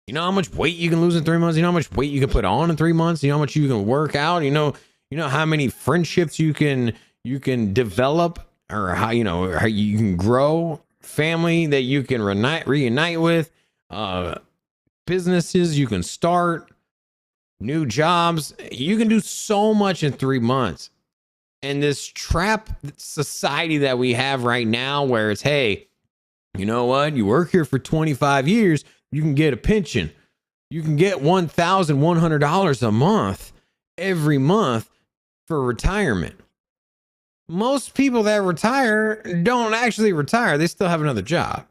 You know how much weight you can lose in 3 months? You know how much weight you can put on in 3 months? You know how much you can work out? You know how many friendships you can develop, or how you can grow, family that you can reunite with, businesses you can start, new jobs. You can do so much in 3 months. And this trap society that we have right now, where it's, hey, you know what? You work here for 25 years, you can get a pension. You can get $1,100 a month every month for retirement. Most people that retire don't actually retire. They still have another job,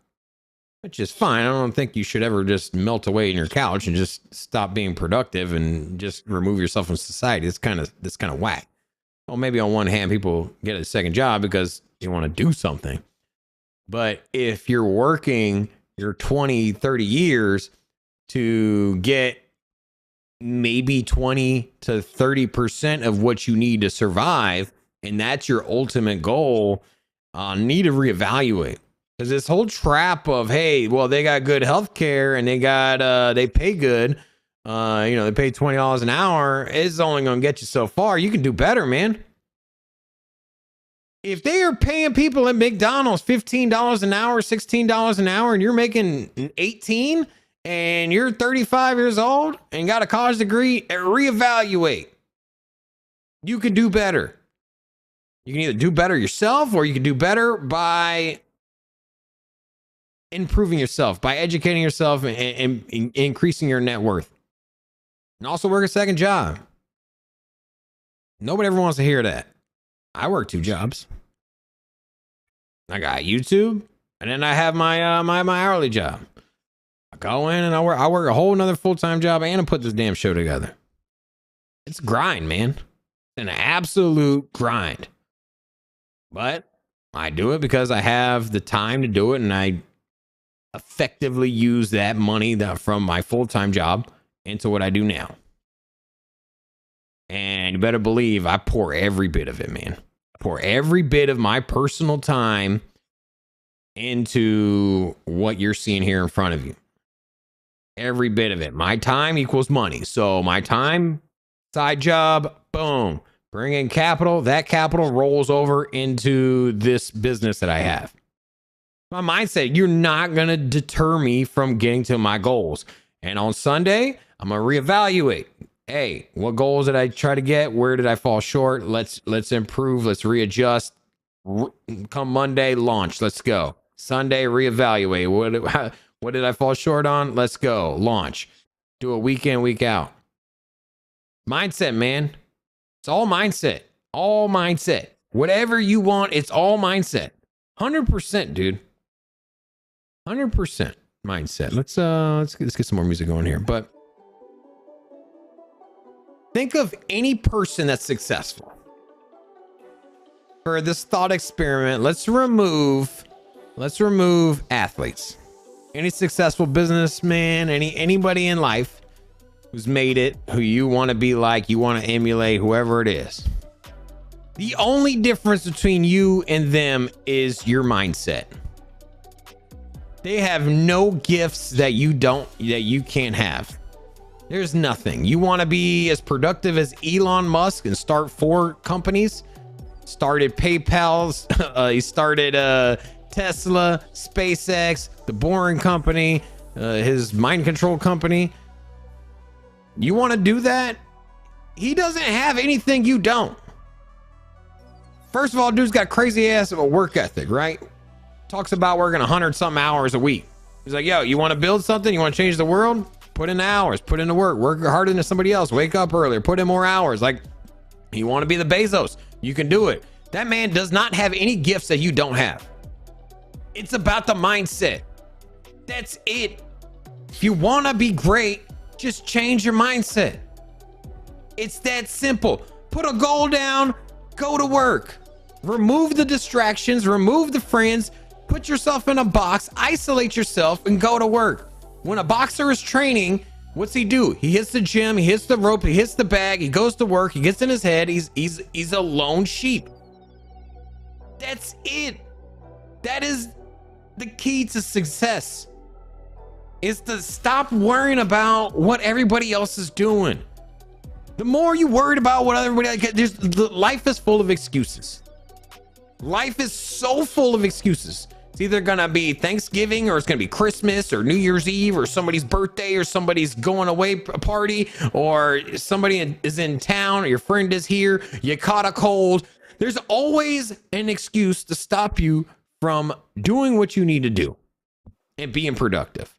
which is fine. I don't think you should ever just melt away in your couch and just stop being productive and just remove yourself from society. It's kind of whack. Well, maybe on one hand, people get a second job because they want to do something. But if you're working your 20, 30 years to get maybe 20 to 30% of what you need to survive, and that's your ultimate goal, need to reevaluate. Because this whole trap of, hey, well, they got good health care and they pay good. They pay $20 an hour, is only going to get you so far. You can do better, man. If they are paying people at McDonald's $15 an hour, $16 an hour, and you're making 18 and you're 35 years old and got a college degree, reevaluate. You can do better. You can either do better yourself, or you can do better by improving yourself, by educating yourself and increasing your net worth. And also work a second job. Nobody ever wants to hear that. I work 2 jobs. I got YouTube, and then I have my my hourly job. I go in and I work a whole nother full-time job, and I put this damn show together. It's a grind, man. An absolute grind. But I do it because I have the time to do it, and I effectively use that money from my full-time job into what I do now. And you better believe I pour every bit of it, man. I pour every bit of my personal time into what you're seeing here in front of you. Every bit of it. My time equals money. So my time, side job, boom. Bring in capital. That capital rolls over into this business that I have. My mindset, you're not going to deter me from getting to my goals. And on Sunday, I'm going to reevaluate. Hey, what goals did I try to get? Where did I fall short? Let's improve. Let's readjust. Come Monday, launch. Let's go. Sunday, reevaluate. What did I fall short on? Let's go. Launch. Do a week in, week out. Mindset, man. It's all mindset. All mindset. Whatever you want, it's all mindset. 100%, dude. 100% mindset. Let's get some more music going here. But think of any person that's successful. For this thought experiment, let's remove athletes. Any successful businessman, anybody in life who's made it, who you want to be like, you want to emulate, whoever it is. The only difference between you and them is your mindset. They have no gifts that you can't have. There's nothing. You want to be as productive as Elon Musk and start 4 companies? Started PayPal, he started Tesla, SpaceX, the Boring Company, his mind control company. You want to do that? He doesn't have anything you don't. First of all, dude's got crazy ass of a work ethic, right? Talks about working 100-something hours a week. He's like, yo, you want to build something? You want to change the world? Put in the hours, put in the work harder than somebody else, wake up earlier, put in more hours. Like, you want to be the Bezos, you can do it. That man does not have any gifts that you don't have. It's about the mindset. That's it. If you want to be great, just change your mindset. It's that simple. Put a goal down, go to work. Remove the distractions, remove the friends, put yourself in a box, isolate yourself, and go to work. When a boxer is training, what's he do? He hits the gym, he hits the rope, he hits the bag, he goes to work, he gets in his head, he's a lone sheep. That's it. That is the key to success, is to stop worrying about what everybody else is doing. The more you worried about what everybody else, life is full of excuses. Life is so full of excuses. It's either gonna be Thanksgiving, or it's gonna be Christmas, or New Year's Eve, or somebody's birthday, or somebody's going away party, or somebody is in town, or your friend is here, you caught a cold. There's always an excuse to stop you from doing what you need to do and being productive.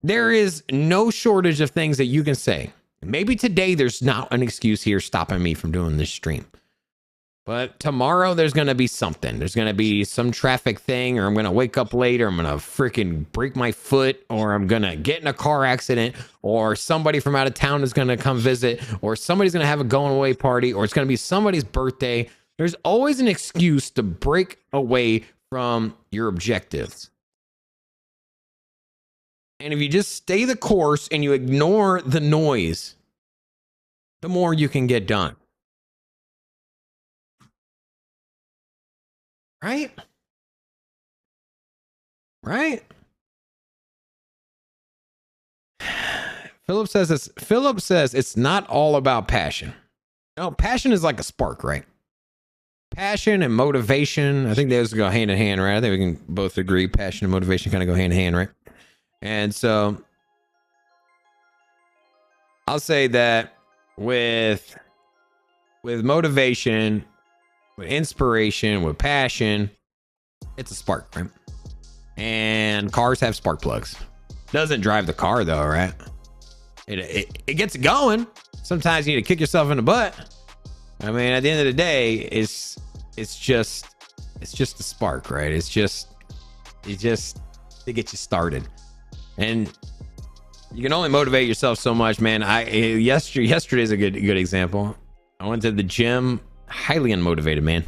There is no shortage of things that you can say. Maybe today there's not an excuse here stopping me from doing this stream. But tomorrow there's going to be something. There's going to be some traffic thing, or I'm going to wake up late, or I'm going to freaking break my foot, or I'm going to get in a car accident, or somebody from out of town is going to come visit, or somebody's going to have a going away party, or it's going to be somebody's birthday. There's always an excuse to break away from your objectives. And if you just stay the course and you ignore the noise, the more you can get done. Right? Right? Philip says it's not all about passion. No, passion is like a spark, right? Passion and motivation, I think those go hand in hand, right? I think we can both agree passion and motivation kind of go hand in hand, right? And so I'll say that with motivation, with inspiration, with passion, it's a spark, right? And cars have spark plugs. Doesn't drive the car though, right? It gets it going. Sometimes you need to kick yourself in the butt. I mean, at the end of the day, it's just a spark, right? It's just to get you started. And you can only motivate yourself so much, man. Yesterday's a good example. I went to the gym, highly unmotivated, man.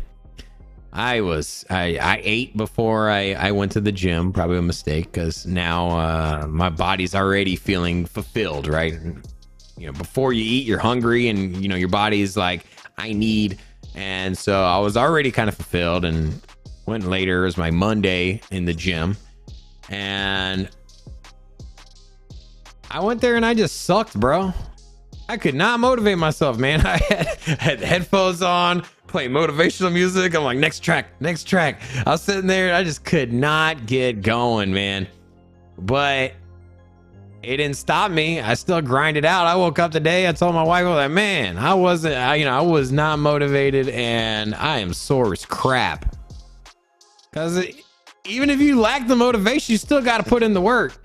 I ate before I went to the gym, probably a mistake, because now my body's already feeling fulfilled, right? You know, before you eat, you're hungry, and you know your body's like, I need. And so I was already kind of fulfilled, and went later. It was my Monday in the gym, and I went there and I just sucked, bro. I could not motivate myself, man. I had headphones on, playing motivational music. I'm like, next track. I was sitting there and I just could not get going, man. But it didn't stop me. I still grinded out. I woke up today. I told my wife, I was like, man, I was not motivated, and I am sore as crap. Because even if you lack the motivation, you still got to put in the work.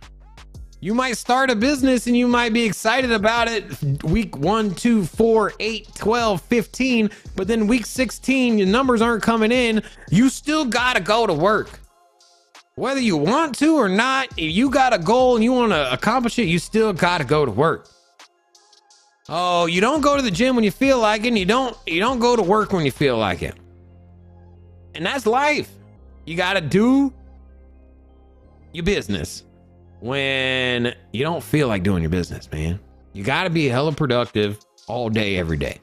You might start a business and you might be excited about it week 1, 2, 4, 8, 12, 15, but then week 16, your numbers aren't coming in. You still got to go to work. Whether you want to or not, if you got a goal and you want to accomplish it, you still got to go to work. Oh, you don't go to the gym when you feel like it, and you don't go to work when you feel like it. And that's life. You got to do your business when you don't feel like doing your business, man. You got to be hella productive all day, every day.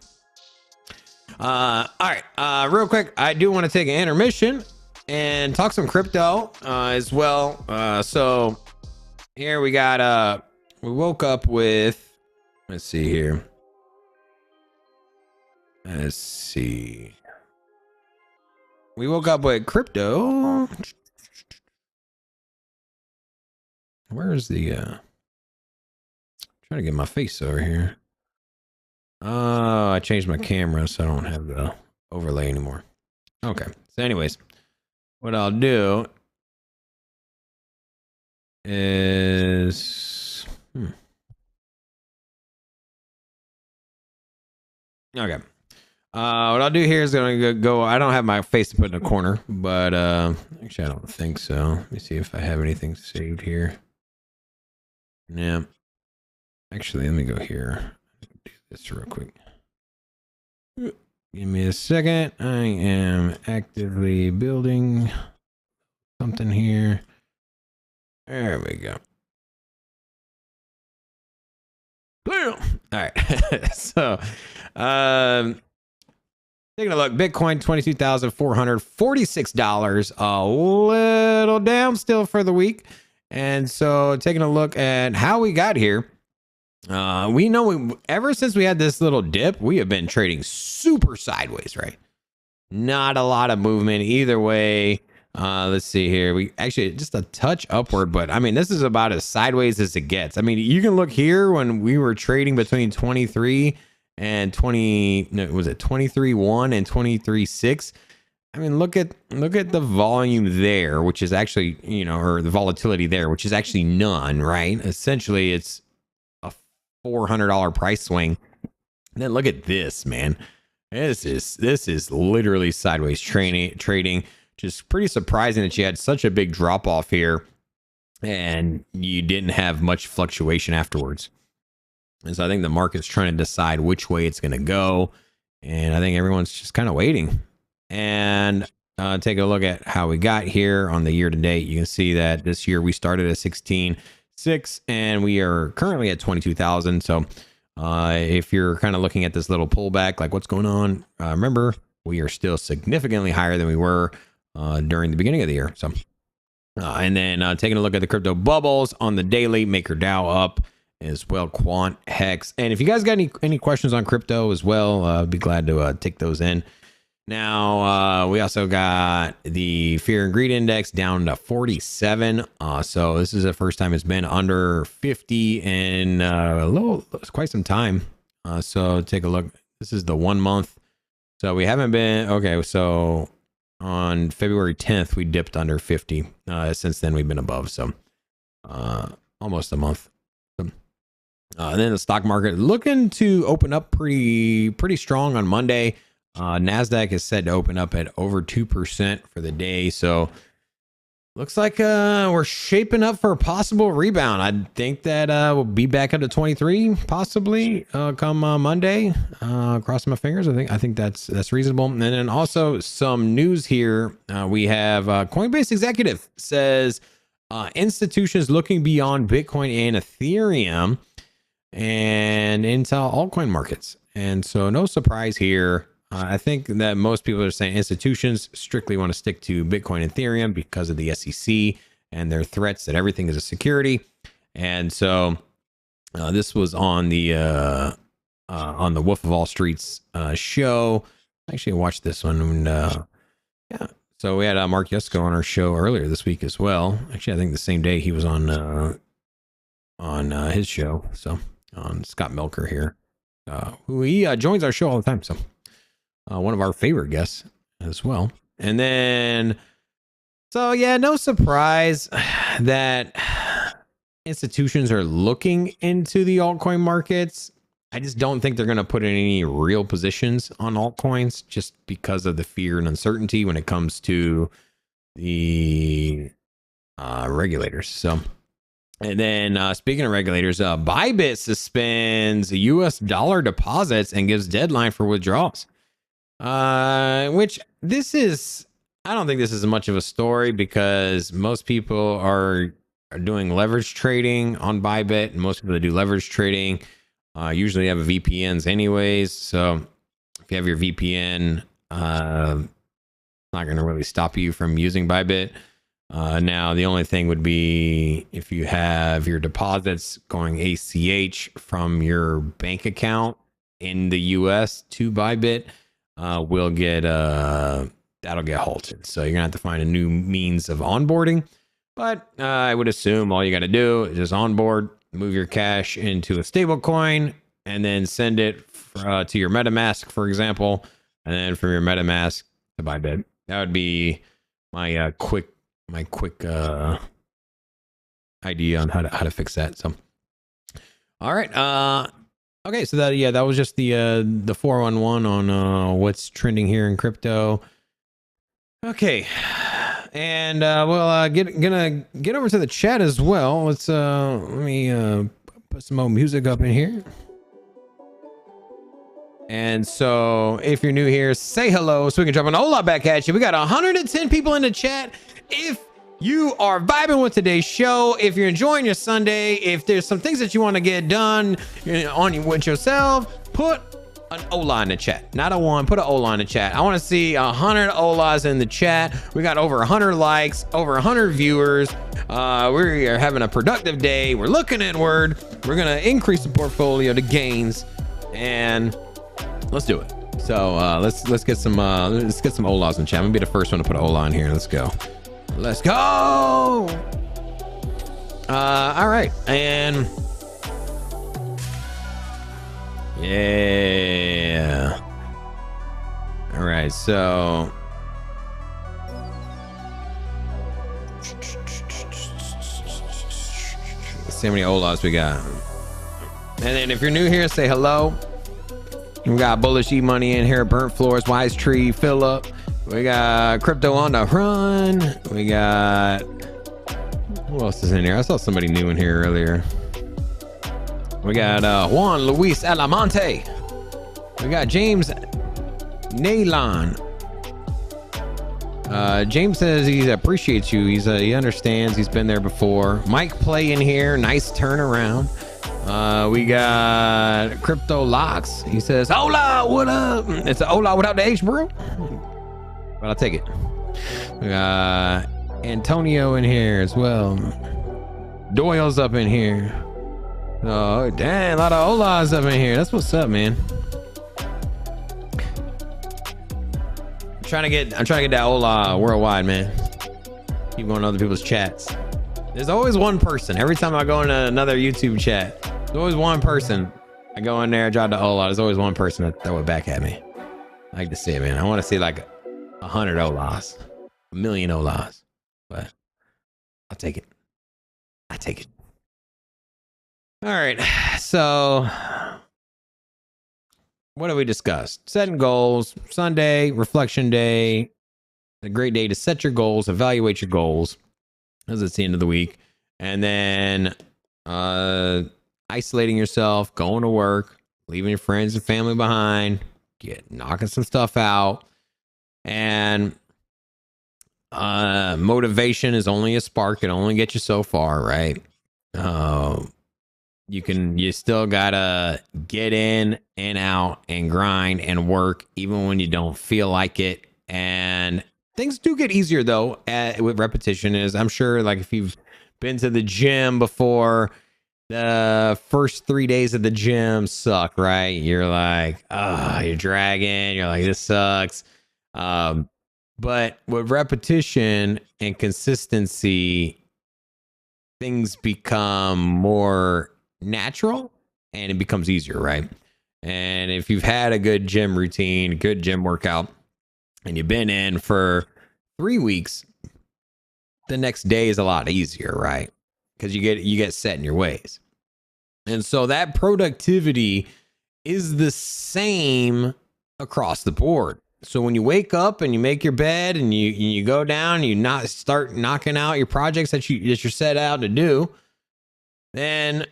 All right. Real quick, I do want to take an intermission and talk some crypto as well. So here we got, we woke up with, let's see here. Let's see. We woke up with crypto. Where's the trying to get my face over here. Oh, I changed my camera, so I don't have the overlay anymore. Okay. So anyways, what I'll do is okay. What I'll do here is gonna go. I don't have my face to put in a corner, but actually I don't think so. Let me see if I have anything saved here. Yeah. Actually, let me go here. Do this real quick. Give me a second. I am actively building something here. There we go. All right. So, taking a look, Bitcoin, $22,446, a little down still for the week. And so taking a look at how we got here, we know ever since we had this little dip, we have been trading super sideways, right? Not a lot of movement either way. Let's see here. We actually just a touch upward, but I mean, this is about as sideways as it gets. I mean, you can look here when we were trading between 23 and 20, no, was it 23.1 and 23.6? I mean, look at the volume there, which is actually, you know, or the volatility there, which is actually none, right? Essentially, it's a $400 price swing. And then look at this, man. This is literally sideways trading. Just pretty surprising that you had such a big drop off here and you didn't have much fluctuation afterwards. And so I think the market's trying to decide which way it's going to go. And I think everyone's just kind of waiting. And take a look at how we got here on the year to date. You can see that this year we started at 16.6 and we are currently at 22,000. So if you're kind of looking at this little pullback, like what's going on, remember we are still significantly higher than we were during the beginning of the year. So and then taking a look at the crypto bubbles on the daily, MakerDAO up as well, Quant, Hex. And if you guys got any questions on crypto as well, I'd be glad to take those in. Now, we also got the Fear and Greed Index down to 47. So this is the first time it's been under 50 in quite some time. So take a look. This is the 1 month. So we haven't been okay. So on February 10th, we dipped under 50. Since then, we've been above. So almost a month. And then the stock market looking to open up pretty strong on Monday. Nasdaq is said to open up at over 2% for the day. So looks like we're shaping up for a possible rebound. I think that we'll be back up to 23 possibly come Monday. Crossing my fingers. I think that's reasonable. And then also some news here. We have Coinbase executive says institutions looking beyond Bitcoin and Ethereum and into altcoin markets. And so no surprise here. I think that most people are saying institutions strictly want to stick to Bitcoin and Ethereum because of the SEC and their threats that everything is a security. And so this was on the Wolf of Wall Street's show. Actually, I watched this one. And, yeah. So we had Mark Yusko on our show earlier this week as well. Actually, I think the same day he was on his show. So on Scott Melker here, who he joins our show all the time. So one of our favorite guests as well. And then, so yeah, no surprise that institutions are looking into the altcoin markets. I just don't think they're going to put in any real positions on altcoins just because of the fear and uncertainty when it comes to the regulators. So, and then speaking of regulators, Bybit suspends US dollar deposits and gives deadline for withdrawals. Which this is, I don't think this is much of a story because most people are doing leverage trading on Bybit, and most people that do leverage trading usually have VPNs anyways. So if you have your VPN, it's not going to really stop you from using Bybit. Now, the only thing would be if you have your deposits going ACH from your bank account in the US to Bybit, will get that'll get halted. So you're gonna have to find a new means of onboarding. But I would assume all you got to do is just onboard, move your cash into a stable coin, and then send it to your MetaMask, for example, and then from your MetaMask to Bybit. That would be my quick idea on how to fix that. So, all right. Okay, so that was just the 411 on what's trending here in crypto. Okay, and we'll gonna get over to the chat as well. Let's let me put some more music up in here. And so, if you're new here, say hello so we can drop an hola back at you. We got 110 people in the chat. If you are vibing with today's show, if you're enjoying your Sunday, if there's some things that you want to get done with yourself, put an hola in the chat. Not a one, put an hola in the chat. I want to see 100 holas in the chat. We got over 100 likes, over 100 viewers. We are having a productive day. We're looking inward. We're gonna increase the portfolio to gains, and let's do it. So let's get some holas in chat. I'm gonna be the first one to put a hola in here. Let's go. Let's go. All right, and yeah. All right, so let's see how many holas we got. And then if you're new here, say hello. We got Bullish E-Money in here, Burnt Floors, Wise Tree, Phillip. We got Crypto on the Run. We got, who else is in here? I saw somebody new in here earlier. We got Juan Luis Alamonte. We got James Nalon. James says he appreciates you. He understands. He's been there before. Mike Play in here. Nice turnaround. We got Crypto Locks. He says, hola, what up? It's a hola without the H, bro. But I'll take it. We got Antonio in here as well. Doyle's up in here. Oh, damn, a lot of holas up in here. That's what's up, man. I'm trying to get that hola worldwide, man. Keep going to other people's chats. There's always one person. Every time I go into another YouTube chat, there's always one person I go in there, I drop the Ola. There's always one person that throw it back at me. I like to see it, man. I want to see like 100 Olas, 1,000,000 Olas, but I'll take it. I take it. All right. So what have we discussed? Setting goals, Sunday, reflection day, a great day to set your goals, evaluate your goals as it's the end of the week. And then isolating yourself, going to work, leaving your friends and family behind, knocking some stuff out. And motivation is only a spark. It only gets you so far, right? You still gotta get in and out and grind and work even when you don't feel like it. And things do get easier though with repetition. Is I'm sure, like, if you've been to the gym before, the first 3 days of the gym suck, right? You're like, you're dragging, you're like, this sucks. But with repetition and consistency, things become more natural and it becomes easier, right? And if you've had a good gym routine, a good gym workout, and you've been in for 3 weeks, the next day is a lot easier, right? Because you get set in your ways. And so that productivity is the same across the board. So when you wake up and you make your bed and you go down, and start knocking out your projects that you're set out to do, then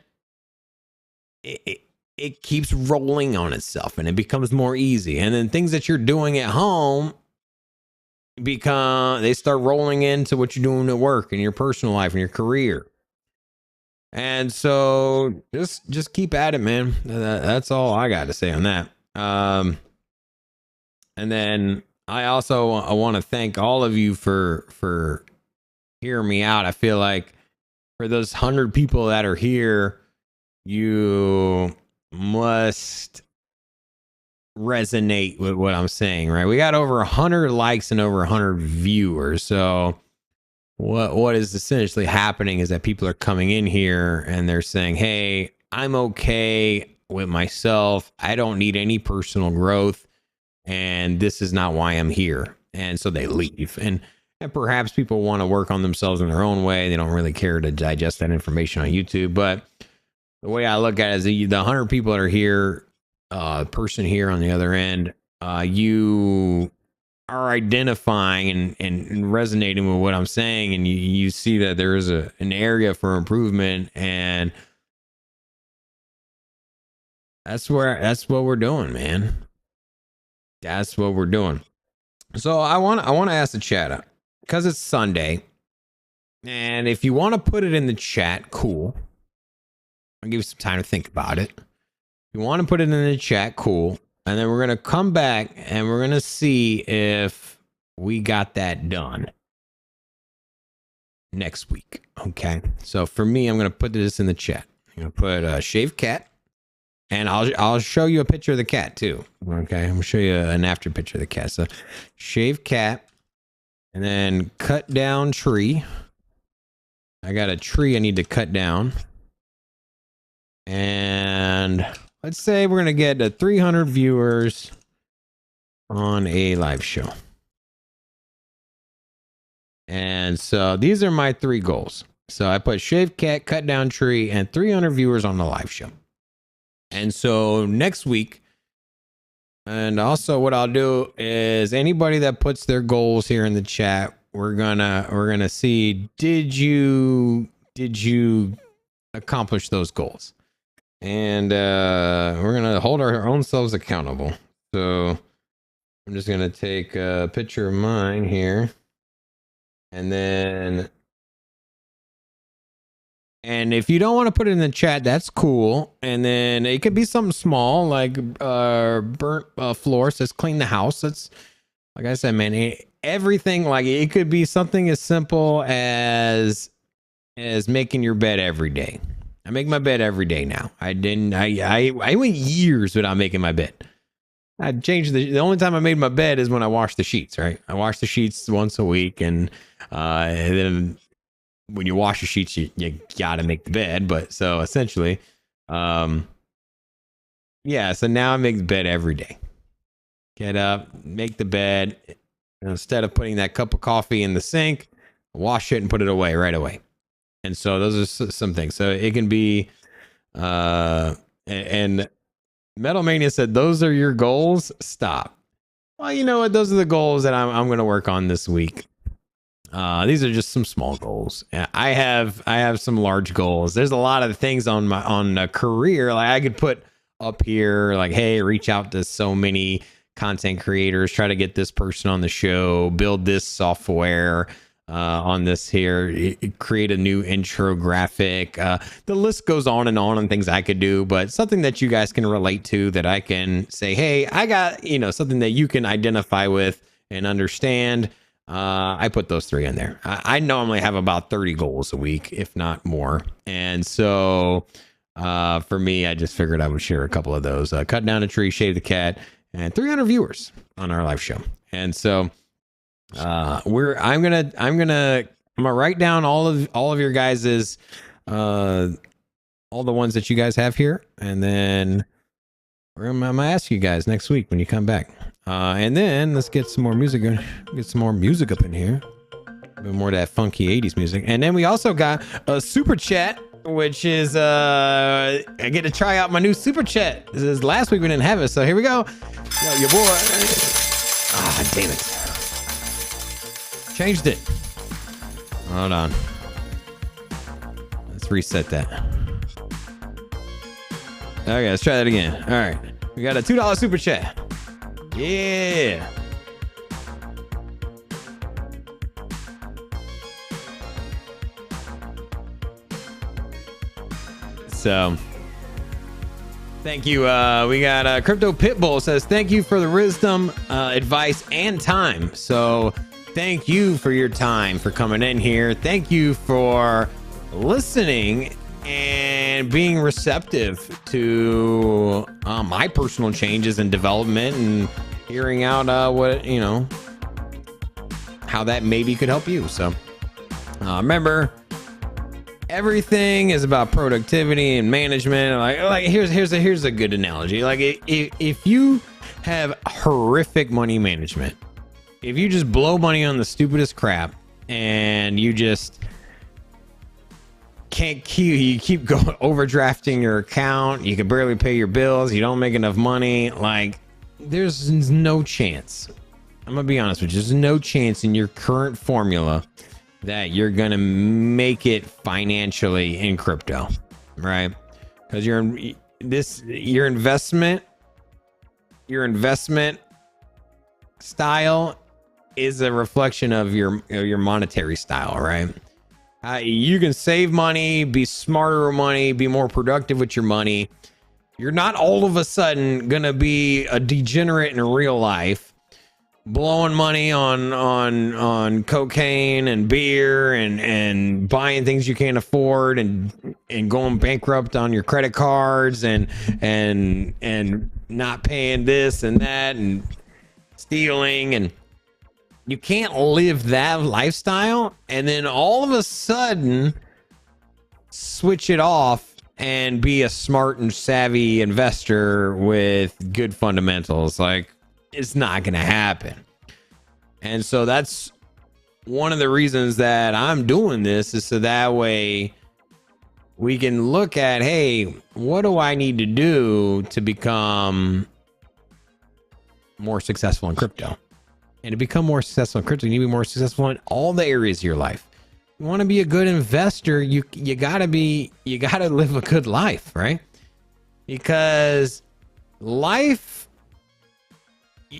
it keeps rolling on itself and it becomes more easy. And then things that you're doing at home they start rolling into what you're doing at work and your personal life and your career. And so just keep at it, man. That's all I got to say on that. And then I want to thank all of you for hearing me out. I feel like for those 100 people that are here, you must resonate with what I'm saying, right? We got over 100 likes and over 100 viewers. So what is essentially happening is that people are coming in here and they're saying, hey, I'm okay with myself. I don't need any personal growth. And this is not why I'm here. And so they leave. And perhaps people want to work on themselves in their own way. They don't really care to digest that information on YouTube. But the way I look at it is the 100 people that are here, person here on the other end, you are identifying and resonating with what I'm saying, and you see that there is an area for improvement, and that's what we're doing, man. That's what we're doing. So I want to ask the chat, because it's Sunday, and if you want to put it in the chat, cool. I'll give you some time to think about it. If you want to put it in the chat, cool. And then we're going to come back and we're going to see if we got that done next week. Okay. So for me, I'm going to put this in the chat. I'm going to put shaved cat, and I'll show you a picture of the cat too. Okay. I'm going to show you an after picture of the cat. So shaved cat, and then cut down tree. I got a tree I need to cut down. And let's say we're going to get 300 viewers on a live show. And so these are my 3 goals. So I put shaved cat, cut down tree, and 300 viewers on the live show. And so next week, and also what I'll do is anybody that puts their goals here in the chat, we're gonna see, did you accomplish those goals? And we're going to hold our own selves accountable. So I'm just going to take a picture of mine here. And if you don't want to put it in the chat, that's cool. And then it could be something small, like burnt floor says clean the house. That's, like I said, man, everything, like it could be something as simple as making your bed every day. I make my bed every day now. I went years without making my bed. I changed the only time I made my bed is when I wash the sheets, right? I wash the sheets once a week, and then when you wash the sheets, you gotta make the bed. But so essentially, Yeah, so now I make bed every day. Get up, make the bed. Instead of putting that cup of coffee in the sink, wash it and put it away right away. And so those are some things. So it can be, and Metal Mania said, those are your goals. Stop. Well, you know what? Those are the goals that I'm going to work on this week. These are just some small goals. I have some large goals. There's a lot of things on a career. Like I could put up here, like, hey, reach out to so many content creators, try to get this person on the show, build this software on this here, create a new intro graphic. The list goes on things I could do, but something that you guys can relate to, that I can say, hey, I got, something that you can identify with and understand. I put those 3 in there. I normally have about 30 goals a week, if not more. And so for me, I just figured I would share a couple of those. Cut down a tree, shave the cat, and 300 viewers on our live show. And so I'm gonna write down all of your guys's all the ones that you guys have here, and then I'm gonna ask you guys next week when you come back. And then let's get some more music. Get some more music up in here. A bit more of that funky 80s music. And then we also got a super chat, which is I get to try out my new super chat. This is last week we didn't have it, so here we go. Yo, your boy. Ah, damn it. Changed it. Hold on. Let's reset that. Okay, let's try that again. All right. We got a $2 super chat. Yeah. So, thank you. We got Crypto Pitbull says, thank you for the wisdom, advice, and time. So, thank you for your time, for coming in here. Thank you for listening and being receptive to my personal changes and development, and hearing out what, how that maybe could help you. So, remember, everything is about productivity and management. Like here's a good analogy. Like if you have horrific money management, if you just blow money on the stupidest crap, and you just you keep going overdrafting your account, you can barely pay your bills, you don't make enough money, like there's no chance. I'm gonna be honest with you, there's no chance in your current formula that you're gonna make it financially in crypto, right? Because your investment style is a reflection of your monetary style, right? You can save money, be smarter with money, be more productive with your money. You're not all of a sudden gonna be a degenerate in real life, blowing money on cocaine and beer and buying things you can't afford, and going bankrupt on your credit cards and not paying this and that and stealing. And you can't live that lifestyle and then all of a sudden switch it off and be a smart and savvy investor with good fundamentals. Like, it's not going to happen. And so that's one of the reasons that I'm doing this, is so that way we can look at, hey, what do I need to do to become more successful in crypto? And to become more successful in crypto, you need to be more successful in all the areas of your life. You want to be a good investor, you gotta live a good life, right? Because life,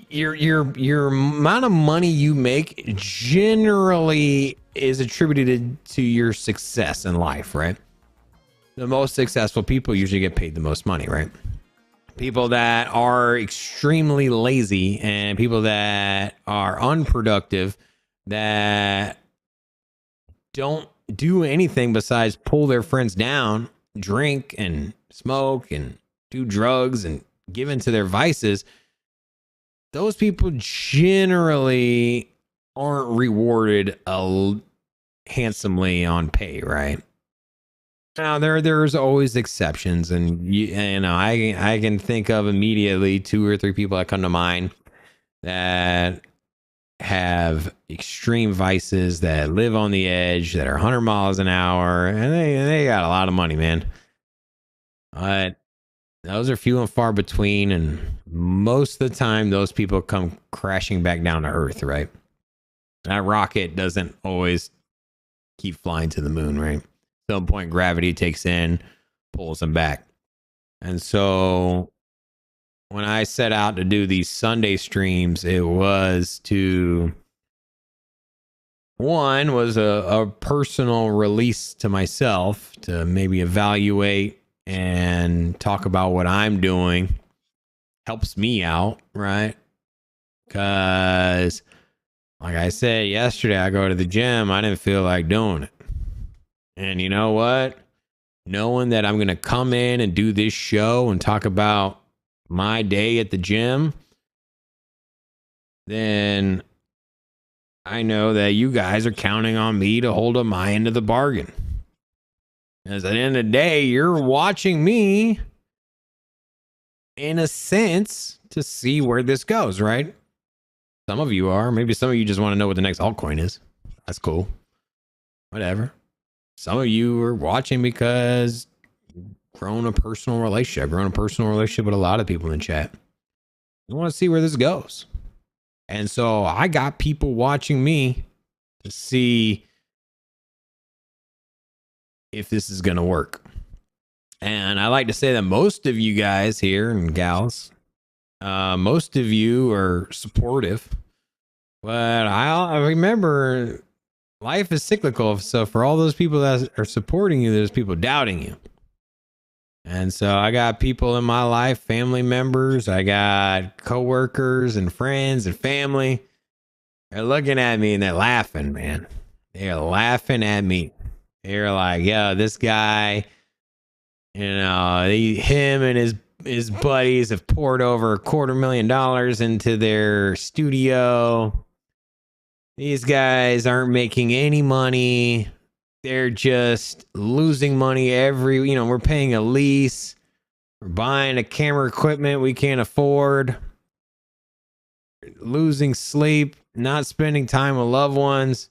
your amount of money you make generally is attributed to your success in life, right? The most successful people usually get paid the most money, right? People that are extremely lazy and people that are unproductive, that don't do anything besides pull their friends down, drink and smoke and do drugs and give into their vices, those people generally aren't rewarded handsomely on pay, right? Now there's always exceptions, and you know I can think of immediately 2 or 3 people that come to mind that have extreme vices, that live on the edge, that are 100 miles an hour, and they got a lot of money, man. But those are few and far between, and most of the time those people come crashing back down to earth, right? That rocket doesn't always keep flying to the moon, right? At some point gravity takes in, pulls them back. And so when I set out to do these Sunday streams, it was to, one was a personal release to myself to maybe evaluate and talk about what I'm doing. Helps me out, right? Because like I said yesterday, I go to the gym, I didn't feel like doing it. And you know what? Knowing that I'm going to come in and do this show and talk about my day at the gym, then I know that you guys are counting on me to hold up my end of the bargain. Because at the end of the day, you're watching me, in a sense, to see where this goes, right? Some of you are. Maybe some of you just want to know what the next altcoin is. That's cool. Whatever. Some of you are watching because grown a personal relationship. Grown a personal relationship with a lot of people in the chat. You want to see where this goes. And so I got people watching me to see if this is going to work. And I like to say that most of you guys here and gals, most of you are supportive. But I remember life is cyclical. So for all those people that are supporting you, there's people doubting you. And so I got people in my life, family members, I got coworkers and friends and family. They're looking at me and they're laughing, man. They're laughing at me. They're like, yo, this guy, you know, him and his buddies have poured over $250,000 into their studio. These guys aren't making any money. They're just losing money we're paying a lease. We're buying a camera equipment we can't afford. Losing sleep, not spending time with loved ones.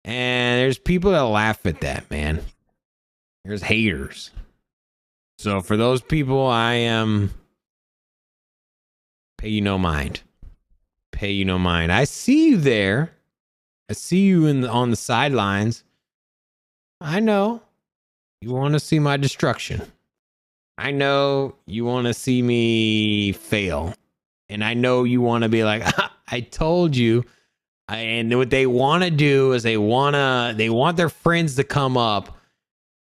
And there's people that laugh at that, man. There's haters. So for those people, I am pay you no mind. Pay you no mind. I see you there. I see you on the sidelines. I know you want to see my destruction. I know you want to see me fail. And I know you want to be like, I told you. And what they want to do is they want their friends to come up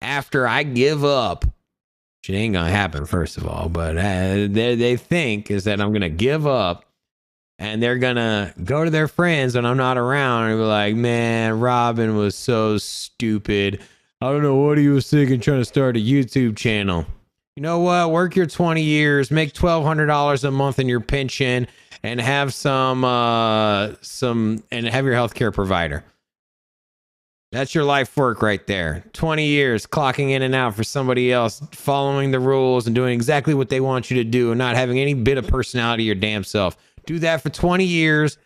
after I give up. Which ain't going to happen, first of all. But they think is that I'm going to give up. And they're going to go to their friends when I'm not around and be like, man, Robin was so stupid. I don't know what he was thinking trying to start a YouTube channel. You know what? Work your 20 years, make $1,200 a month in your pension, and have and have your healthcare provider. That's your life work right there. 20 years clocking in and out for somebody else, following the rules and doing exactly what they want you to do and not having any bit of personality your damn self. Do that for 20 years,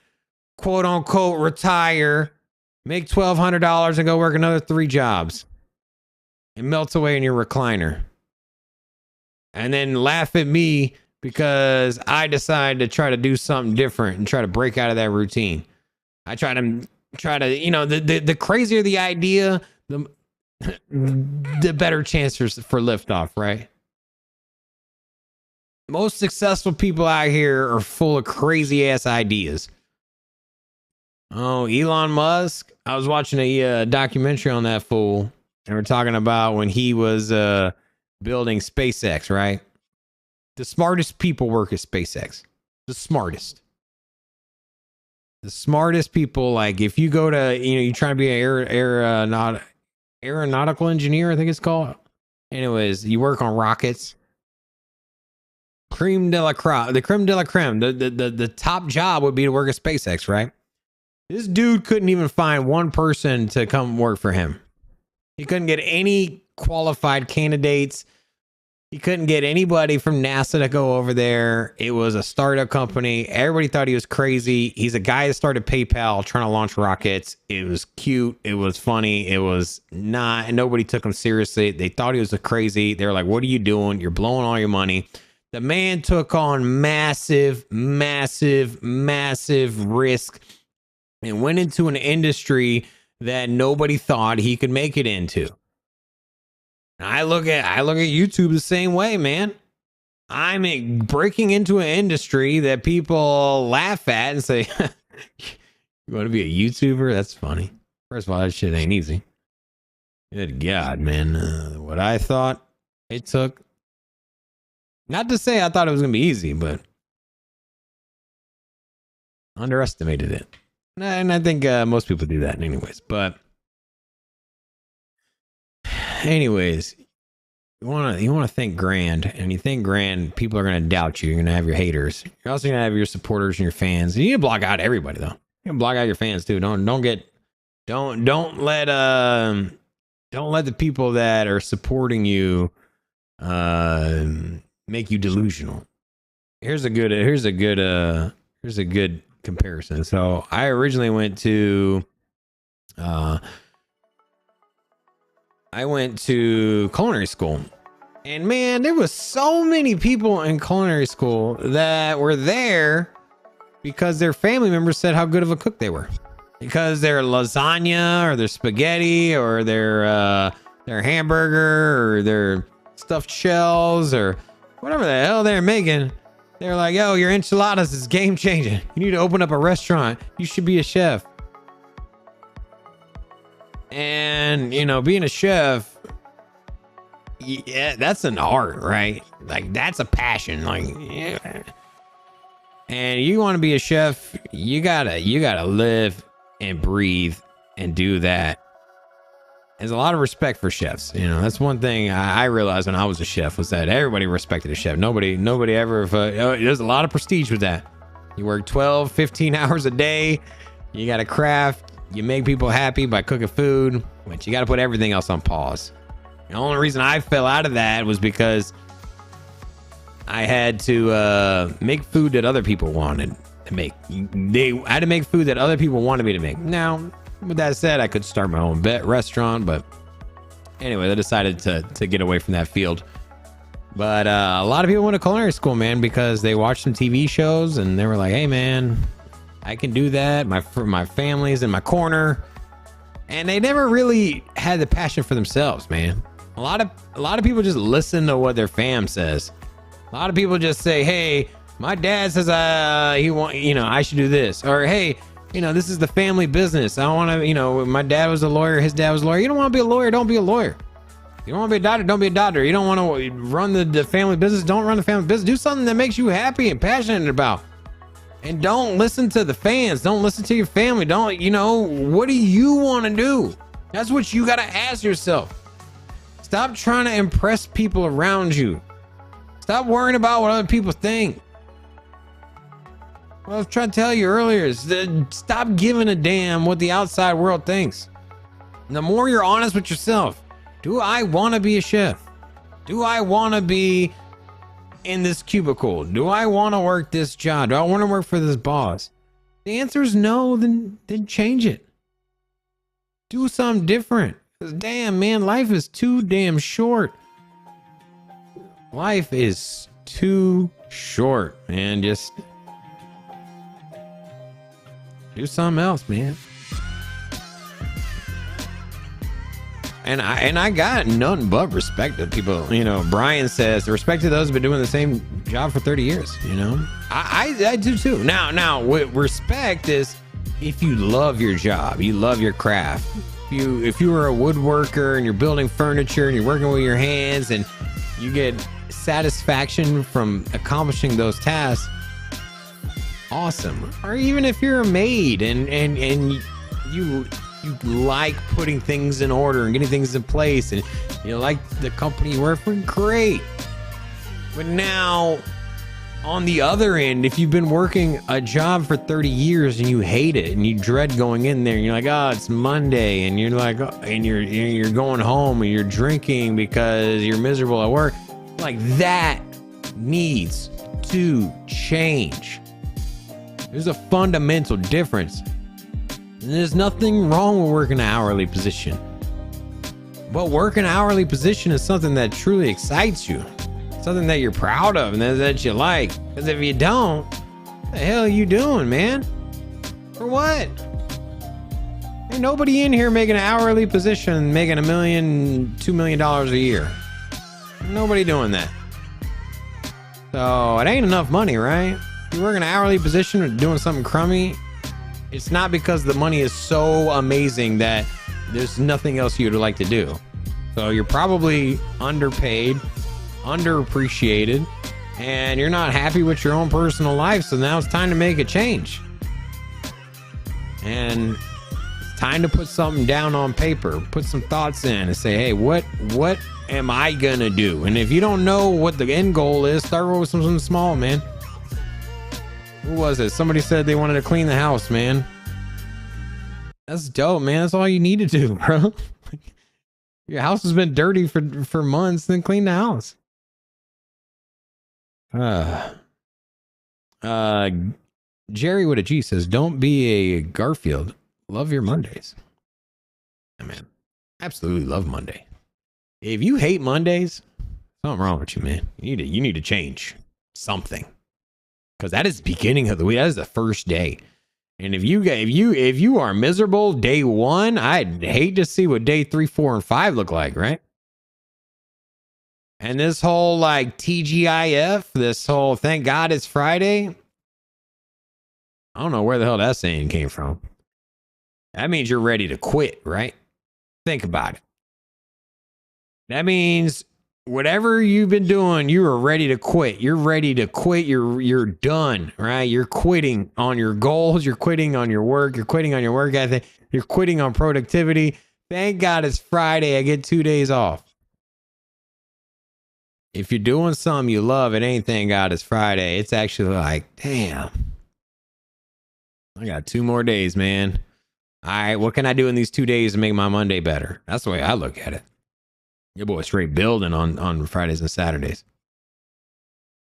quote unquote, retire, make $1,200 and go work another 3 jobs and melt away in your recliner. And then laugh at me because I decided to try to do something different and try to break out of that routine. I try to, the crazier the idea, the better chances for liftoff, right? Most successful people out here are full of crazy ass ideas. Oh, Elon Musk. I was watching a documentary on that fool, and we're talking about when he was building SpaceX, right? The smartest people work at SpaceX. The smartest people. Like if you go to, you try to be an aeronautical engineer, I think it's called. Anyways, you work on rockets. Creme de la creme, the top job would be to work at SpaceX, right? This dude couldn't even find one person to come work for him. He couldn't get any qualified candidates. He couldn't get anybody from NASA to go over there. It was a startup company. Everybody thought he was crazy. He's a guy that started PayPal trying to launch rockets. It was cute. It was funny. It was not. Nobody took him seriously. They thought he was crazy. They were like, what are you doing? You're blowing all your money. The man took on massive risk and went into an industry that nobody thought he could make it into. I look at YouTube the same way, man. I'm breaking into an industry that people laugh at and say, you want to be a YouTuber? That's funny. First of all, that shit ain't easy. Good God, man. What I thought it took. Not to say I thought it was going to be easy, but underestimated it. And I think most people do that anyways. But anyways, you want to think grand, and you think grand, people are going to doubt you. You're going to have your haters. You're also going to have your supporters and your fans. You need to block out everybody though. You can block out your fans too. Don't let the people that are supporting you make you delusional. Here's a good comparison. So I originally went to culinary school, and man, there was so many people in culinary school that were there because their family members said how good of a cook they were, because their lasagna or their spaghetti or their hamburger or their stuffed shells or whatever the hell they're making. They're like, yo, your enchiladas is game changing. You need to open up a restaurant. You should be a chef. And, you know, being a chef, yeah, that's an art, right? Like, that's a passion. Like, yeah. And you want to be a chef, you gotta live and breathe and do that. There's a lot of respect for chefs. You know, that's one thing I realized when I was a chef, was that everybody respected a chef. Nobody ever, there's a lot of prestige with that. You work 12, 15 hours a day. You got to craft. You make people happy by cooking food, but you got to put everything else on pause. The only reason I fell out of that was because I had to make food that other people wanted to make. I had to make food that other people wanted me to make. Now, with that said, I could start my own restaurant, but anyway, I decided to get away from that field. But a lot of people went to culinary school, man, because they watched some TV shows and they were like, hey, man, I can do that. My family's in my corner. And they never really had the passion for themselves, man. A lot of people just listen to what their fam says. A lot of people just say, hey, my dad says I should do this. Or, hey, you know, this is the family business. I want to, you know, my dad was a lawyer. His dad was a lawyer. You don't want to be a lawyer. Don't be a lawyer. You don't want to be a doctor. Don't be a doctor. You don't want to run the family business. Don't run the family business. Do something that makes you happy and passionate about. And don't listen to the fans. Don't listen to your family. Don't, you know, what do you want to do? That's what you got to ask yourself. Stop trying to impress people around you. Stop worrying about what other people think. What I was trying to tell you earlier is that stop giving a damn what the outside world thinks. And the more you're honest with yourself, do I want to be a chef? Do I want to be in this cubicle? Do I want to work this job? Do I want to work for this boss? The answer is no, then change it. Do something different. Because damn, man, life is too damn short. Life is too short, man. Just do something else, man. And I got nothing but respect to people. You know, Brian says, respect to those who've been doing the same job for 30 years, you know? I do too. Now, what respect is if you love your job, you love your craft. If you were a woodworker and you're building furniture and you're working with your hands and you get satisfaction from accomplishing those tasks, awesome. Or even if you're a maid and you like putting things in order and getting things in place and you like the company you work for, great. But now On the other end, if you've been working a job for 30 years and you hate it and you dread going in there and you're like, oh, it's Monday, and you're like, oh, and you're going home and you're drinking because you're miserable at work, like that needs to change. There's a fundamental difference. And there's nothing wrong with working an hourly position. But working an hourly position is something that truly excites you. Something that you're proud of and that you like. Because if you don't, what the hell are you doing, man? For what? Ain't nobody in here making an hourly position making $1 million, $2 million a year. Nobody doing that. So it ain't enough money, right? If you work an hourly position or doing something crummy, it's not because the money is so amazing that there's nothing else you'd like to do. So you're probably underpaid, underappreciated, and you're not happy with your own personal life. So now it's time to make a change. And it's time to put something down on paper, put some thoughts in and say, hey, what am I gonna do? And if you don't know what the end goal is, start with something small, man. Who was it? Somebody said they wanted to clean the house, man. That's dope, man. That's all you need to do, bro. Your house has been dirty for months, then clean the house. Jerry with a G says, don't be a Garfield. Love your Mondays. I mean, absolutely love Monday. If you hate Mondays, something wrong with you, man. You need to change something. Because that is the beginning of the week. That is the first day. And if you are miserable day one, I'd hate to see what day 3, 4, and 5 look like, right? And this whole like TGIF, this whole thank God it's Friday. I don't know where the hell that saying came from. That means you're ready to quit, right? Think about it. That means whatever you've been doing, you are ready to quit. You're ready to quit. You're done, right? You're quitting on your goals. You're quitting on your work. You're quitting on your work ethic. You're quitting on productivity. Thank God it's Friday. I get 2 days off. If you're doing something you love, it ain't thank God it's Friday. It's actually like, damn, I got 2 more days, man. All right, what can I do in these 2 days to make my Monday better? That's the way I look at it. Your boy straight building on Fridays and Saturdays.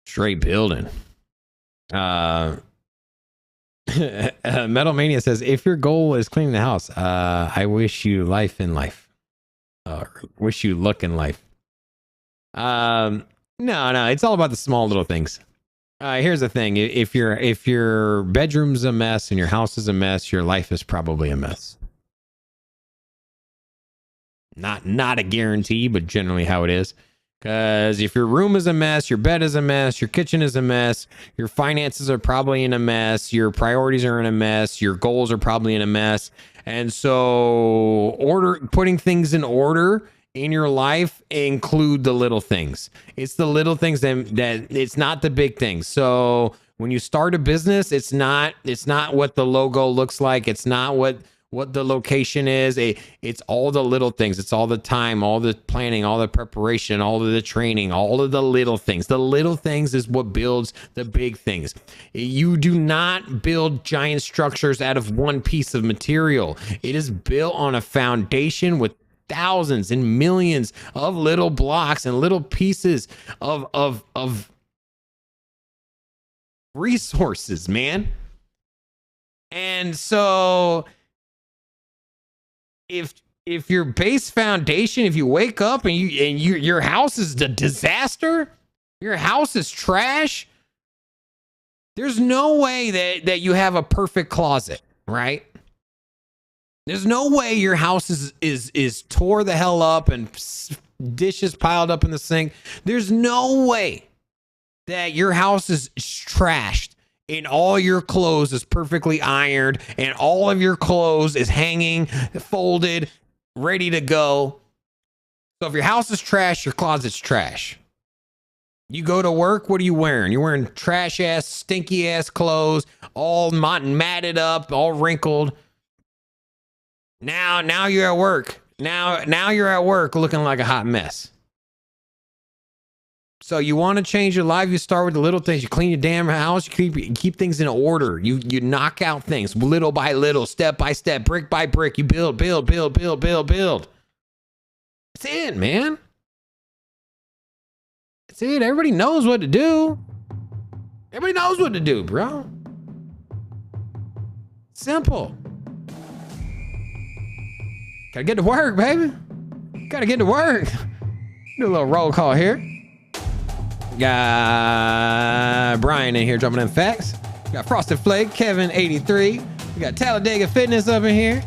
Straight building. Metal Mania says, if your goal is cleaning the house, I wish you life in life. Wish you luck in life. No, it's all about the small little things. Here's the thing. If your bedroom's a mess and your house is a mess, your life is probably a mess. Not a guarantee, but generally how it is. Because if your room is a mess, your bed is a mess, your kitchen is a mess, your finances are probably in a mess, your priorities are in a mess, your goals are probably in a mess. And so putting things in order in your life include the little things. It's the little things that it's not the big things. So when you start a business, it's not what the logo looks like. It's not what the location is. It's all the little things. It's all the time, all the planning, all the preparation, all of the training, all of the little things. The little things is what builds the big things. You do not build giant structures out of one piece of material. It is built on a foundation with thousands and millions of little blocks and little pieces of resources, man. And so if your base foundation, if you wake up and your house is a disaster, your house is trash, there's no way that you have a perfect closet, right? There's no way your house is tore the hell up and dishes piled up in the sink. There's no way that your house is trashed and all your clothes is perfectly ironed and all of your clothes is hanging, folded, ready to go. So if your house is trash, your closet's trash. You go to work, what are you wearing? You're wearing trash ass, stinky ass clothes, all matted up, all wrinkled. Now you're at work. Now you're at work looking like a hot mess. So you want to change your life, you start with the little things. You clean your damn house, you keep things in order. You knock out things little by little, step by step, brick by brick. You build. That's it, man. That's it. Everybody knows what to do. Everybody knows what to do, bro. Simple. Gotta get to work, baby. Gotta get to work. Do a little roll call here. Got Brian in here dropping in facts. Got Frosted Flake, Kevin 83. We got Talladega Fitness up in here.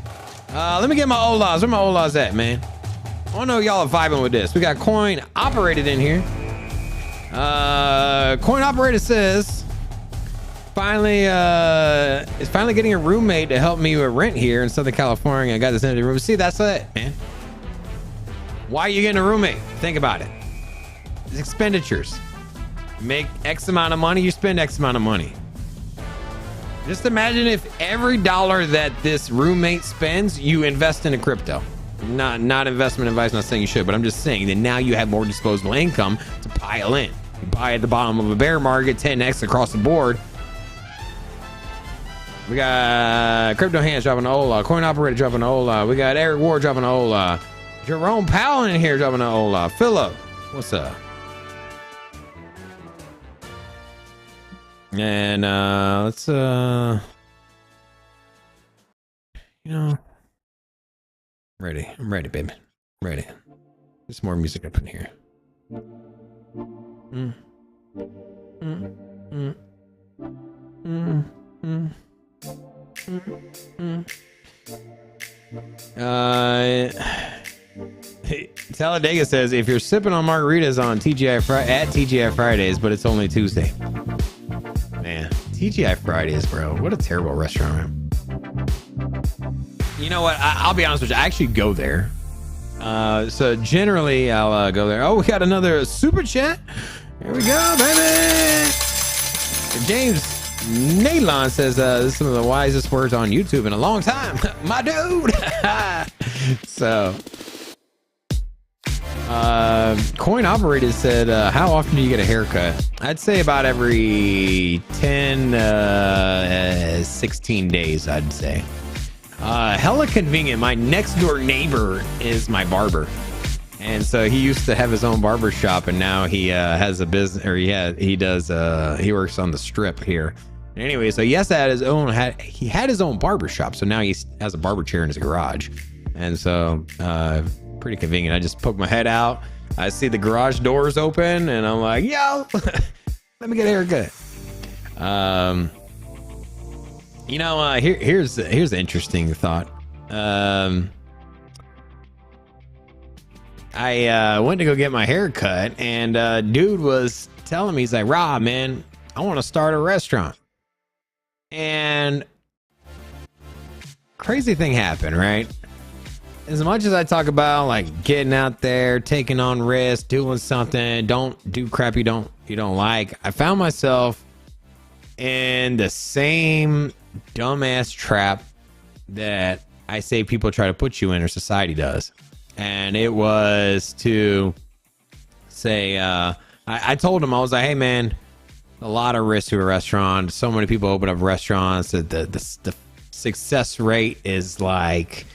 Let me get my Olas. Where my Olas at, man? I don't know y'all are vibing with this. We got Coin Operated in here. Coin Operated says finally is finally getting a roommate to help me with rent here in Southern California. I got this empty room. See, that's it, man. Why are you getting a roommate? Think about it. It's expenditures. Make X amount of money, you spend X amount of money. Just imagine if every dollar that this roommate spends, you invest in a crypto. Not investment advice, not saying you should, but I'm just saying that now you have more disposable income to pile in. You buy at the bottom of a bear market, 10x across the board. We got Crypto Hands dropping an Ola, Coin Operator dropping an Ola. We got Eric Ward dropping an Ola. Jerome Powell in here dropping an Ola. Philip, what's up? And let's I'm ready, baby. Ready. There's more music up in here. Talladega says if you're sipping on margaritas on at TGI Fridays, but it's only Tuesday. Man, TGI Fridays, bro. What a terrible restaurant, man. You know what? I'll be honest with you. I actually go there. So generally, I'll go there. Oh, we got another super chat. Here we go, baby. James Nalon says this is some of the wisest words on YouTube in a long time. My dude. So, Coin Operated said, how often do you get a haircut? I'd say about every 10, 16 days, I'd say. Hella convenient. My next door neighbor is my barber. And so he used to have his own barber shop, and now he has a business, or he works on the strip here. Anyway, so he had his own barber shop, so now he has a barber chair in his garage. And so pretty convenient. I just poke my head out, I see the garage doors open, and I'm like, yo, let me get a haircut. Here's the interesting thought. I went to go get my hair cut, and dude was telling me, he's like, Rob, man, I want to start a restaurant. And crazy thing happened, right? As much as I talk about like getting out there, taking on risks, doing something, don't do crap you don't like, I found myself in the same dumbass trap that I say people try to put you in, or society does. And it was to say, I told him, I was like, hey man, a lot of risk to a restaurant. So many people open up restaurants that the success rate is like,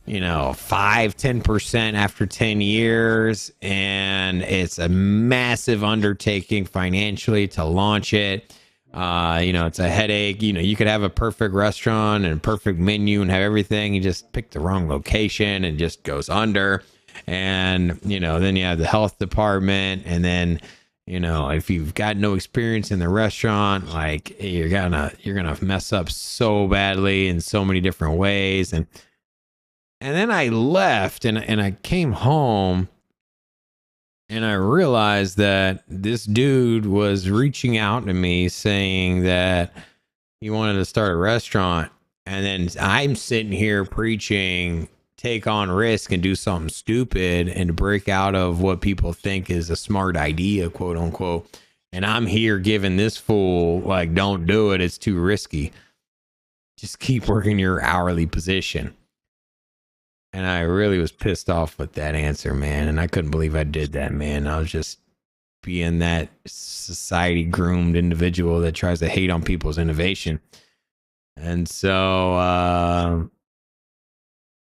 5-10% after 10 years. And it's a massive undertaking financially to launch it. It's a headache. You could have a perfect restaurant and perfect menu and have everything. You just pick the wrong location and just goes under. And, then you have the health department. And then, if you've got no experience in the restaurant, like you're gonna mess up so badly in so many different ways. And then I left and I came home. And I realized that this dude was reaching out to me saying that he wanted to start a restaurant. And then I'm sitting here preaching, take on risk and do something stupid and break out of what people think is a smart idea, quote unquote. And I'm here giving this fool, like, don't do it. It's too risky. Just keep working your hourly position. And I really was pissed off with that answer, man. And I couldn't believe I did that, man. I was just being that society groomed individual that tries to hate on people's innovation. And so,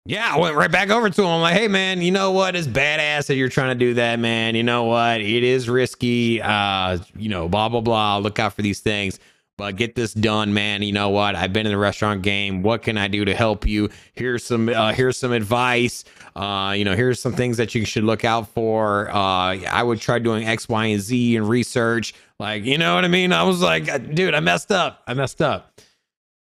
yeah, I went right back over to him. I'm like, hey, man, you know what? It's badass that you're trying to do that, man. You know what? It is risky. Blah, blah, blah. Look out for these things. But get this done, man. You know what? I've been in the restaurant game. What can I do to help you? Here's some advice. Here's some things that you should look out for. I would try doing X, Y, and Z and research. Like, you know what I mean? I was like, dude, I messed up.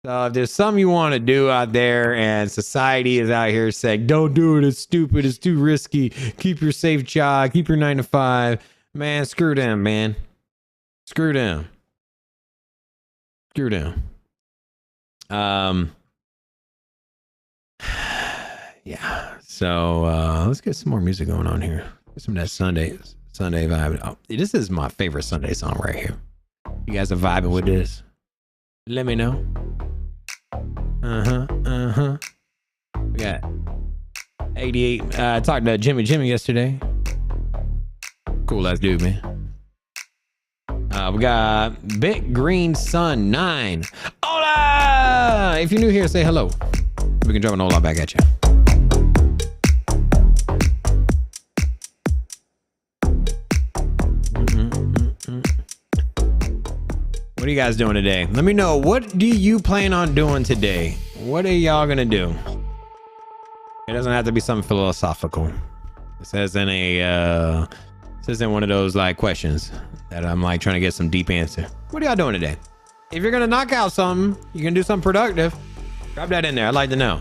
So if there's something you want to do out there and society is out here saying, don't do it, it's stupid, it's too risky, keep your safe job, keep your 9 to 5, man, screw them, man. Screw them. Yeah. So let's get some more music going on here. Get some of that Sunday vibe. Oh, this is my favorite Sunday song right here. You guys are vibing with this? Let me know. We got 88. I talked to Jimmy yesterday. Cool ass dude, man. We got Big Green Sun 9. Hola! If you're new here, say hello. We can drop an hola back at you. What are you guys doing today? Let me know. What do you plan on doing today? What are y'all gonna do? It doesn't have to be something philosophical. It says in one of those like questions that I'm like trying to get some deep answer. What are y'all doing today? If you're gonna knock out something, you can do something productive. Drop that in there. I'd like to know.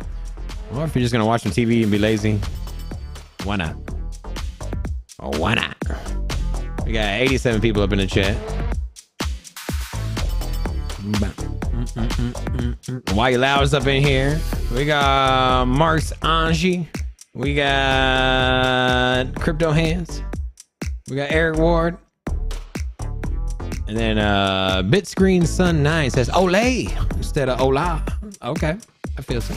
Or if you're just gonna watch some TV and be lazy, why not? Oh, why not? We got 87 people up in the chat. Why you loud is up in here? We got Mark's Angie. We got Crypto Hands. We got Eric Ward. And then Bitscreen Sun 9 says Olay instead of Ola. Okay, I feel so.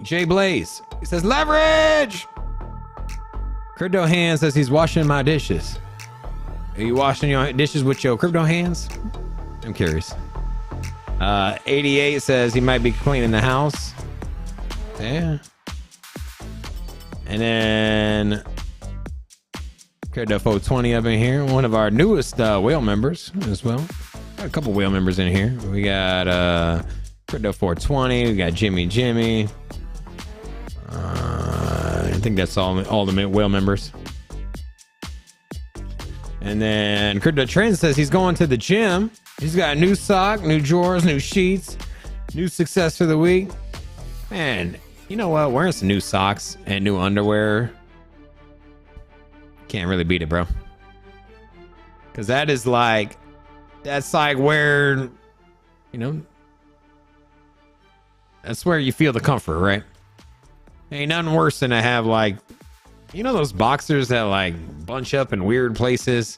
Jay Blaze, he says leverage. Crypto Hands says he's washing my dishes. Are you washing your dishes with your crypto hands? I'm curious. 88 says he might be cleaning the house. Yeah. And then Crypto 420 up in here. One of our newest whale members as well. Got a couple whale members in here. We got Crypto 420. We got Jimmy. I think that's all the whale members. And then Crypto Trend says he's going to the gym. He's got a new sock, new drawers, new sheets, new success for the week. Man, you know what? Wearing some new socks and new underwear can't really beat it, bro. Because that's like where, that's where you feel the comfort, right? Ain't nothing worse than to have like, those boxers that like bunch up in weird places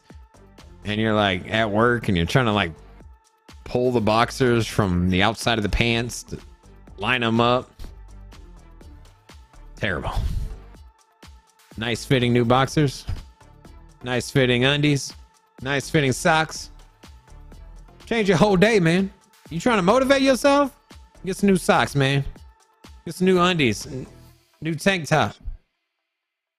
and you're like at work and you're trying to like pull the boxers from the outside of the pants to line them up. Terrible. Nice fitting new boxers. Nice fitting undies. Nice fitting socks. Change your whole day, man. You trying to motivate yourself? Get some new socks, man. Get some new undies. New tank top.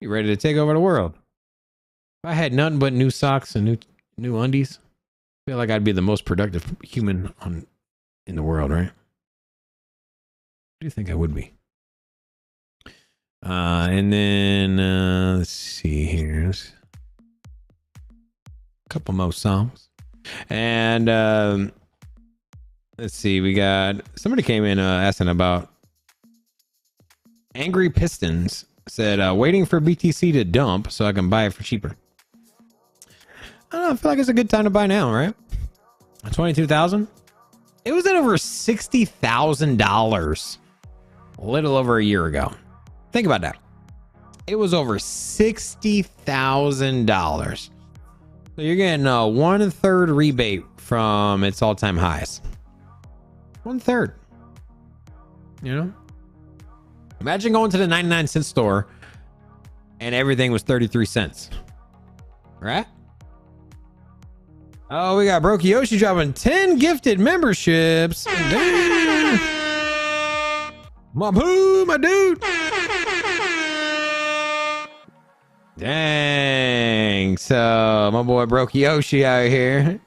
You ready to take over the world? If I had nothing but new socks and new undies, I feel like I'd be the most productive human in the world, right? What do you think I would be? And then let's see here. A couple more songs. And let's see. We got somebody came in asking about Angry Pistons. Said, waiting for BTC to dump so I can buy it for cheaper. I don't know. I feel like it's a good time to buy now, right? 22,000. It was at over $60,000 a little over a year ago. Think about that. It was over $60,000. So you're getting a 1/3 rebate from its all-time highs. 1/3. Imagine going to the 99-cent store and everything was 33 cents. right? Oh, we got Brokyoshi dropping 10 gifted memberships. Damn. My boo, my dude. Dang. So my boy Brokyoshi out here.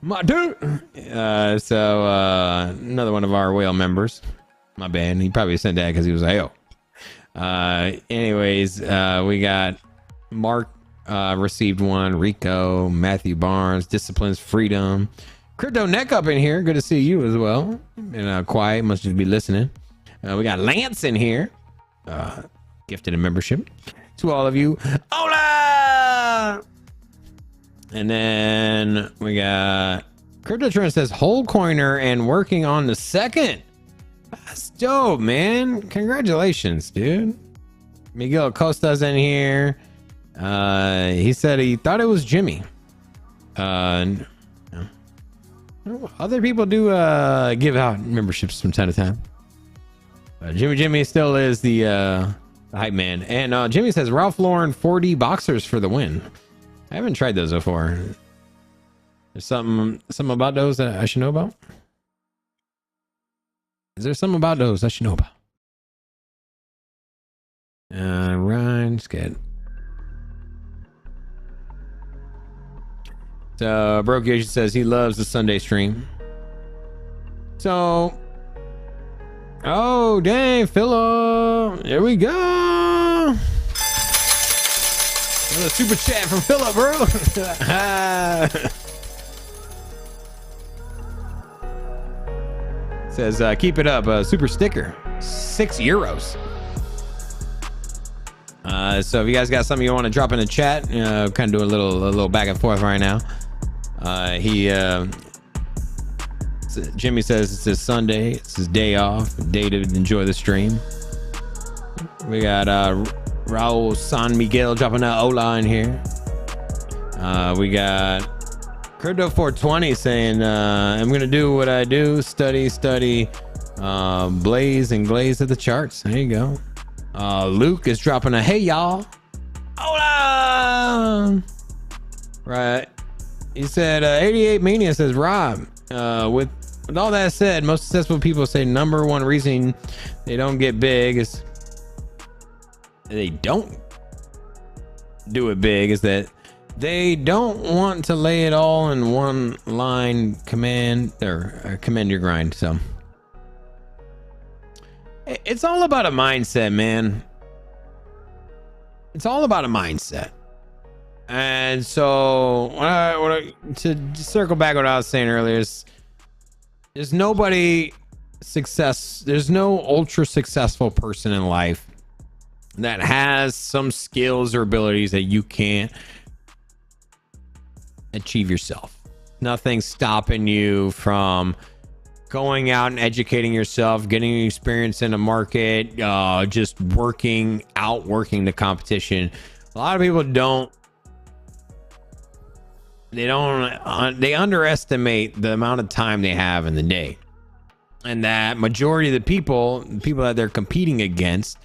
My dude. Another one of our whale members. My bad. He probably sent that because he was like, oh. Anyways, we got Mark received one, Rico, Matthew Barnes, Disciplines Freedom, Crypto Neck up in here. Good to see you as well. And quiet, must just be listening. We got Lance in here, gifted a membership to all of you. Hola! And then we got Crypto Trend says Hold Coiner and working on the second. That's dope, man. Congratulations, dude. Miguel Costa's in here. He said he thought it was Jimmy. Other people do give out memberships from time to time. Jimmy still is the hype man. And Jimmy says Ralph Lauren 4D boxers for the win. I haven't tried those before. There's something about those that I should know about. Is there something about those I should know about? Ryan's good. So Brokyoshi says he loves the Sunday stream. So, oh dang, Philip, there we go. Another super chat from Philip, bro. Says keep it up, super sticker, €6. So if you guys got something you want to drop in the chat, kind of do a little back and forth right now. Jimmy says it's his Sunday, it's his day off, a day to enjoy the stream. We got Raul San Miguel dropping out hola in here. We got Crypto 420 saying I'm gonna do what I do, study, blaze and glaze at the charts. There you go. Luke is dropping a hey y'all. Hola! Right. He said 88 Mania says Rob, with all that said, most successful people say number one reason they don't get big is they don't do it big is that they don't want to lay it all in one line commend your grind. So it's all about a mindset, man. It's all about a mindset. And so to circle back what I was saying earlier is there's no ultra successful person in life that has some skills or abilities that you can't achieve yourself. Nothing's stopping you from going out and educating yourself, getting experience in the market, just working the competition. A lot of people they underestimate the amount of time they have in the day, and that majority of the people that they're competing against,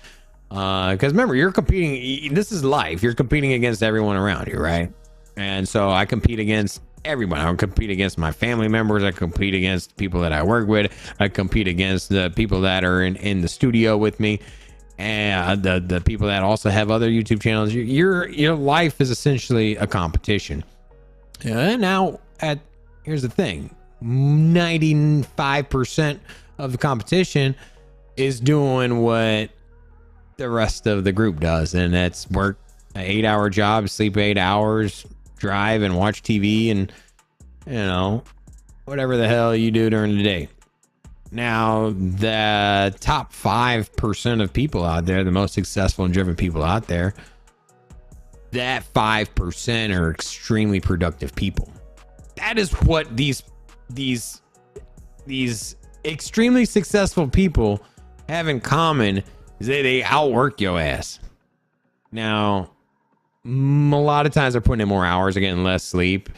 because remember, you're competing, this is life, you're competing against everyone around you, right? And so I compete against everyone. I compete against my family members, I compete against people that I work with, I compete against the people that are in the studio with me, and the people that also have other YouTube channels. Your life is essentially a competition. Now, here's the thing: 95% of the competition is doing what the rest of the group does, and that's work an 8-hour job, sleep 8 hours, drive and watch TV, and whatever the hell you do during the day. Now, the top 5% of people out there, the most successful and driven people out there, that 5% are extremely productive people. That is what these extremely successful people have in common, is they outwork your ass. Now, a lot of times they're putting in more hours, they're getting less sleep,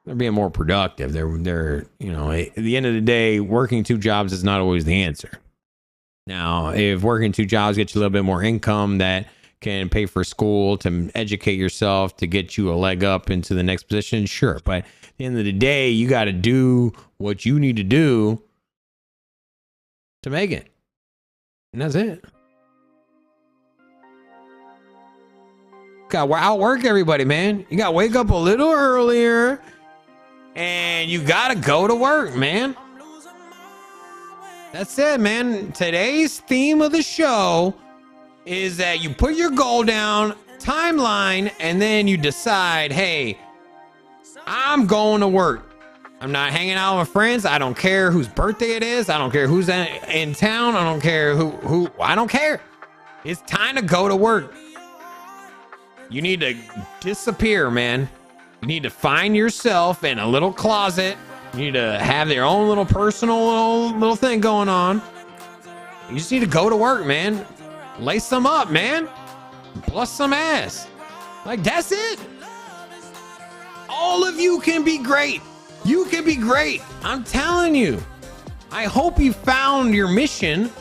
they're being more productive. They're at the end of the day, working 2 jobs is not always the answer. Now, if working 2 jobs gets you a little bit more income that can pay for school to educate yourself to get you a leg up into the next position, sure. But at the end of the day, you got to do what you need to do to make it. And that's it. Got to outwork everybody, man. You got to wake up a little earlier and you got to go to work, man. That's it, man. Today's theme of the show is that you put your goal down, timeline, and then you decide, hey, I'm going to work. I'm not hanging out with friends. I don't care whose birthday it is. I don't care who's in town. I don't care who. I don't care. It's time to go to work. You need to disappear, man. You need to find yourself in a little closet. You need to have your own little personal little thing going on. You just need to go to work, man. Lace them up, man. Bust some ass. Like, that's it. All of you can be great. You can be great. I'm telling you. I hope you found your mission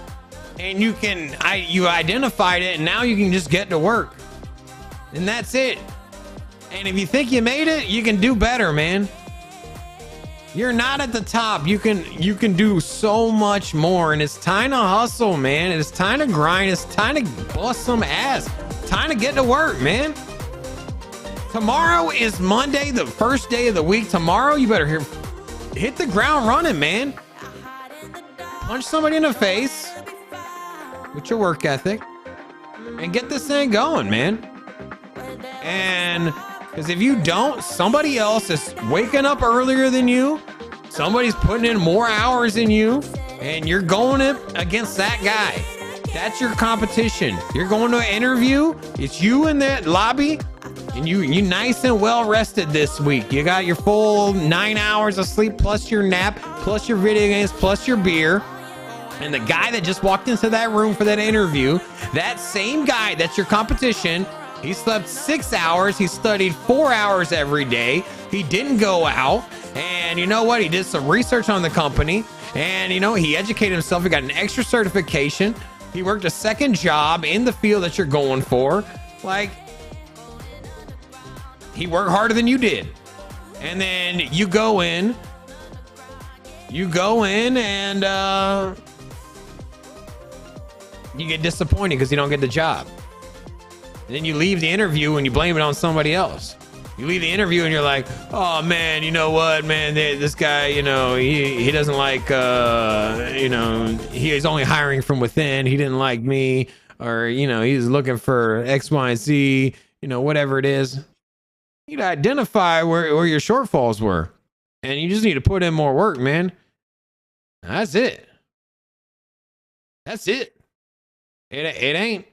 and you identified it, and now you can just get to work. And that's it. And if you think you made it, you can do better, man. You're not at the top. You can do so much more, and it's time to hustle, man. It's time to grind. It's time to bust some ass. Time to get to work, man. Tomorrow is Monday, the first day of the week. Tomorrow, you better hit the ground running, man. Punch somebody in the face with your work ethic and get this thing going, man. And because if you don't, somebody else is waking up earlier than you. Somebody's putting in more hours than you, and you're going up against that guy. That's your competition. You're going to an interview. It's you in that lobby, and you nice and well rested this week. You got your full 9 hours of sleep, plus your nap, plus your video games, plus your beer. And the guy that just walked into that room for that interview, that same guy that's your competition, he slept 6 hours. He studied 4 hours every day. He didn't go out. And you know what? He did some research on the company. And, he educated himself. He got an extra certification. He worked a second job in the field that you're going for. Like, he worked harder than you did. And then you go in and you get disappointed because you don't get the job. And then you leave the interview and you blame it on somebody else. You leave the interview and you're like, oh man, you know what, man, this guy, he doesn't like, he's only hiring from within. He didn't like me, or, he's looking for X, Y, and Z, whatever it is. You need to identify where your shortfalls were, and you just need to put in more work, man. That's it. That's it. It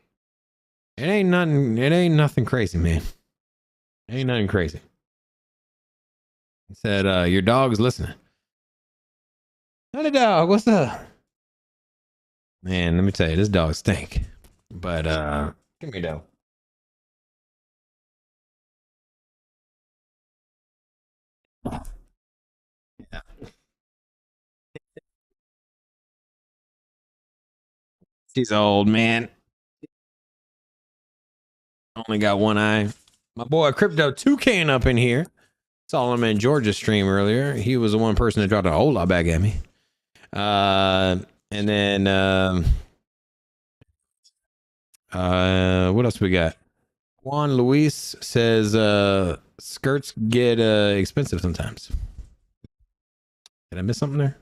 ain't nothing crazy, man. Ain't nothing crazy. He said, your dog's listening. Howdy, dog. What's up? Man, let me tell you, this dog stink. But, come here, dog. Yeah. She's old, man. Only got one eye. My boy Crypto 2K up in here. Saw him in Georgia stream earlier. He was the one person that dropped a whole lot back at me. And then what else we got? Juan Luis says skirts get expensive sometimes. Did I miss something there?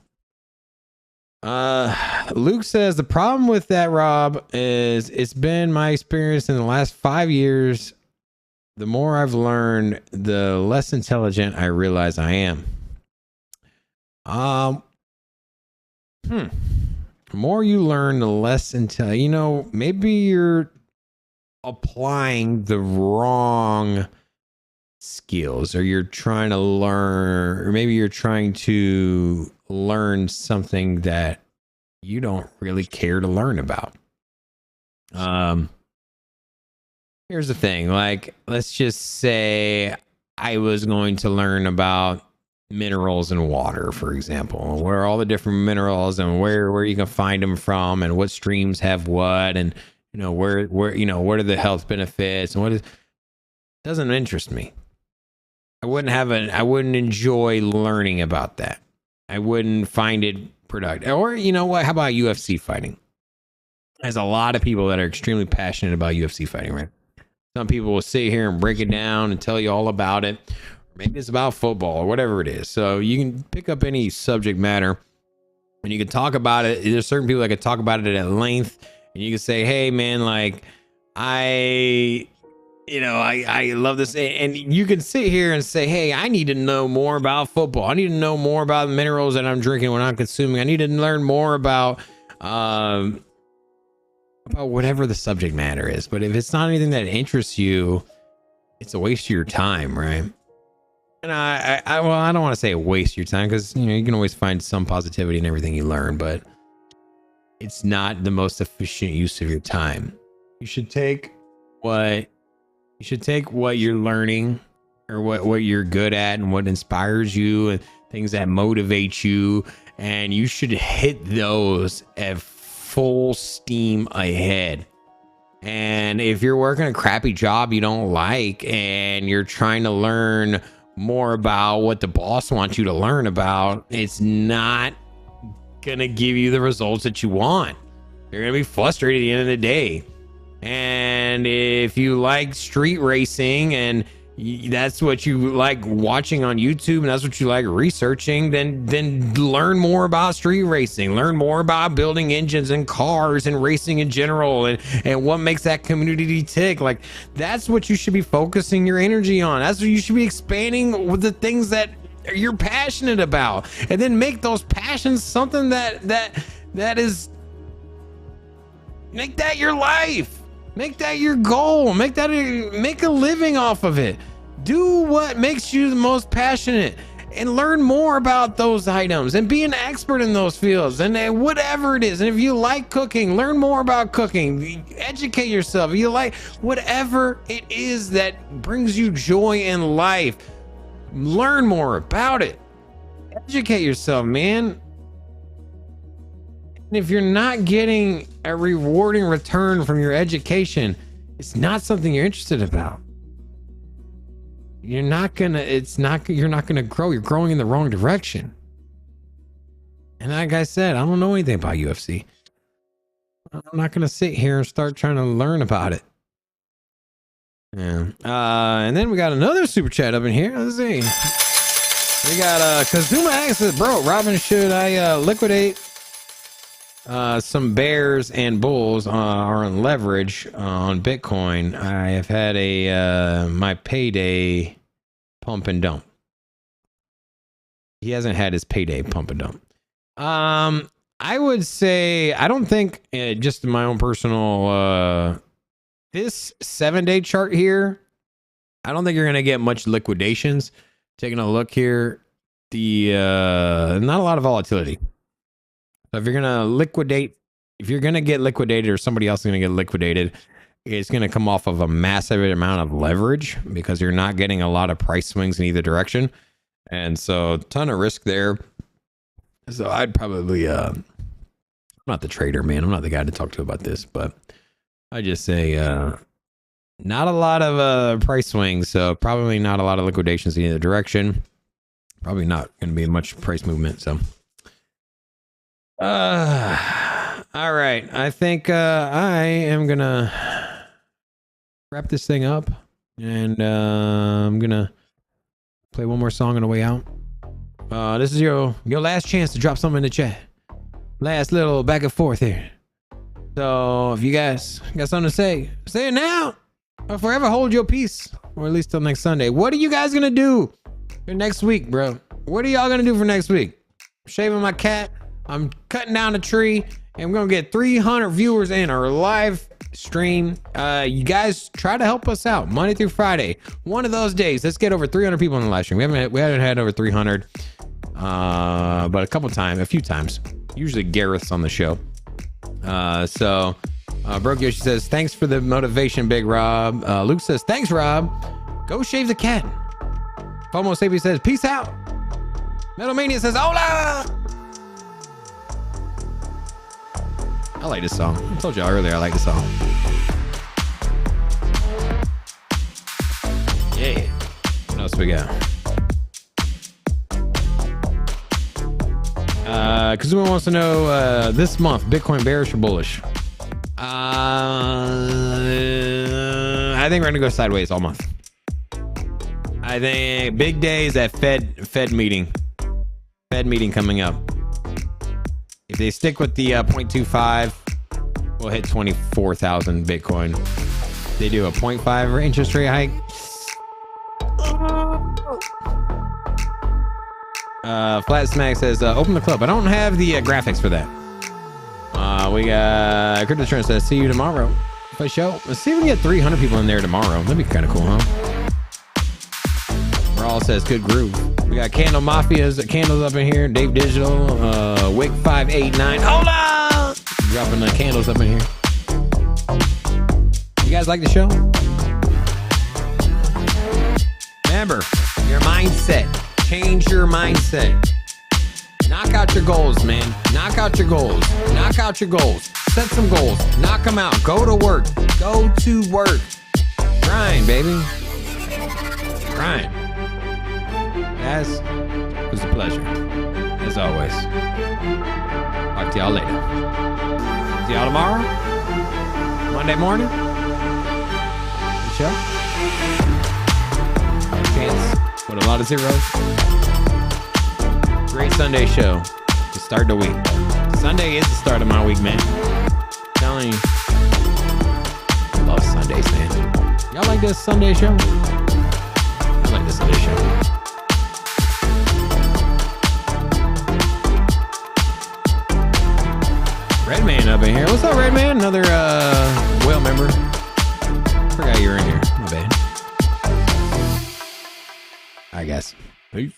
Luke says the problem with that, Rob, is it's been my experience in the last 5 years. The more I've learned, the less intelligent I realize I am. The more you learn, the less maybe you're applying the wrong skills, or you're trying to learn, or maybe you're trying to learn something that you don't really care to learn about. Here's the thing, like, let's just say I was going to learn about minerals and water, for example, where all the different minerals and where you can find them from and what streams have what, and where what are the health benefits and what is, doesn't interest me. I wouldn't enjoy learning about that. I wouldn't find it productive. Or you know what? How about UFC fighting? There's a lot of people that are extremely passionate about UFC fighting, right? Some people will sit here and break it down and tell you all about it. Maybe it's about football or whatever it is. So you can pick up any subject matter and you can talk about it. There's certain people that can talk about it at length, and you can say, hey man, like I love this. And you can sit here and say, hey, I need to know more about football. I need to know more about the minerals that I'm drinking when I'm consuming. I need to learn more about whatever the subject matter is. But if it's not anything that interests you, it's a waste of your time, right? And I don't want to say a waste of your time, because you can always find some positivity in everything you learn, but it's not the most efficient use of your time. You should take what you're learning, or what you're good at and what inspires you and things that motivate you, and you should hit those at full steam ahead. And if you're working a crappy job you don't like and you're trying to learn more about what the boss wants you to learn about, it's not gonna give you the results that you want. You're gonna be frustrated at the end of the day. And if you like street racing and that's what you like watching on YouTube and that's what you like researching, then learn more about street racing, learn more about building engines and cars and racing in general, and what makes that community tick. Like, that's what you should be focusing your energy on. That's what you should be expanding with, the things that you're passionate about, and then make those passions something that is, make that your life. Make that your goal. Make a living off of it. Do what makes you the most passionate, and learn more about those items and be an expert in those fields, and whatever it is. And if you like cooking, learn more about cooking. Educate yourself. If you like whatever it is that brings you joy in life, learn more about it. Educate yourself, man. And if you're not getting a rewarding return from your education, it's not something you're interested about. You're not gonna grow. You're growing in the wrong direction. And like I said, I don't know anything about UFC. I'm not gonna sit here and start trying to learn about it. Yeah. And then we got another super chat up in here. Let's see. We got Kazuma Access, bro. Robin, should I liquidate some bears and bulls are on leverage on Bitcoin? I have had my payday pump and dump. He hasn't had his payday pump and dump. I would say, I don't think, just in my own personal, this 7-day chart here, I don't think you're going to get much liquidations. Taking a look here, not a lot of volatility. So if you're going to get liquidated, or somebody else is going to get liquidated, it's going to come off of a massive amount of leverage, because you're not getting a lot of price swings in either direction. And so a ton of risk there. So I'd probably, I'm not the trader, man. I'm not the guy to talk to about this, but I just say, not a lot of price swings. So probably not a lot of liquidations in either direction. Probably not going to be much price movement. So, all right. I think I am going to wrap this thing up, and I'm going to play one more song on the way out. This is your last chance to drop something in the chat. Last little back and forth here. So if you guys got something to say it now, or forever hold your peace, or at least till next Sunday. What are you guys going to do for next week, bro? What are y'all going to do for next week? I'm shaving my cat. I'm cutting down a tree, and we're going to get 300 viewers in our live stream. You guys try to help us out Monday through Friday. One of those days, let's get over 300 people in the live stream. We haven't had over 300, but a few times. Usually Gareth's on the show. Broke Yoshi says, thanks for the motivation, Big Rob. Luke says, thanks, Rob. Go shave the cat. Fomo Sabi says, peace out. Metal Mania says, hola. I like this song. I told y'all earlier I like this song. Yeah. What else we got? Kazuma wants to know this month, Bitcoin bearish or bullish? I think we're gonna go sideways all month. I think big days at Fed meeting. Fed meeting coming up. If they stick with the 0.25, we'll hit 24,000 Bitcoin. They do a 0.5 interest rate hike. Flat Smack says, open the club. I don't have the graphics for that. We got Crypto Trend says, see you tomorrow. For show. Let's see if we can get 300 people in there tomorrow. That'd be kind of cool, huh? Raw says, good groove. We got Candle Mafia's candles up in here. Dave Digital, Wick 589. Hold on! Dropping the candles up in here. You guys like the show? Remember, your mindset. Change your mindset. Knock out your goals, man. Knock out your goals. Knock out your goals. Set some goals. Knock them out. Go to work. Go to work. Grind, baby. Grind. As it was a pleasure. As always. Talk to y'all later. See y'all tomorrow. Monday morning. Good show. Chance with a lot of zeros. Great Sunday show to start the week. Sunday is the start of my week, man. I'm telling you. I love Sundays, man. Y'all like this Sunday show? I like this Sunday show. Redman up in here. What's up, Redman? Another whale member. Forgot you were in here. My bad. I guess. Peace.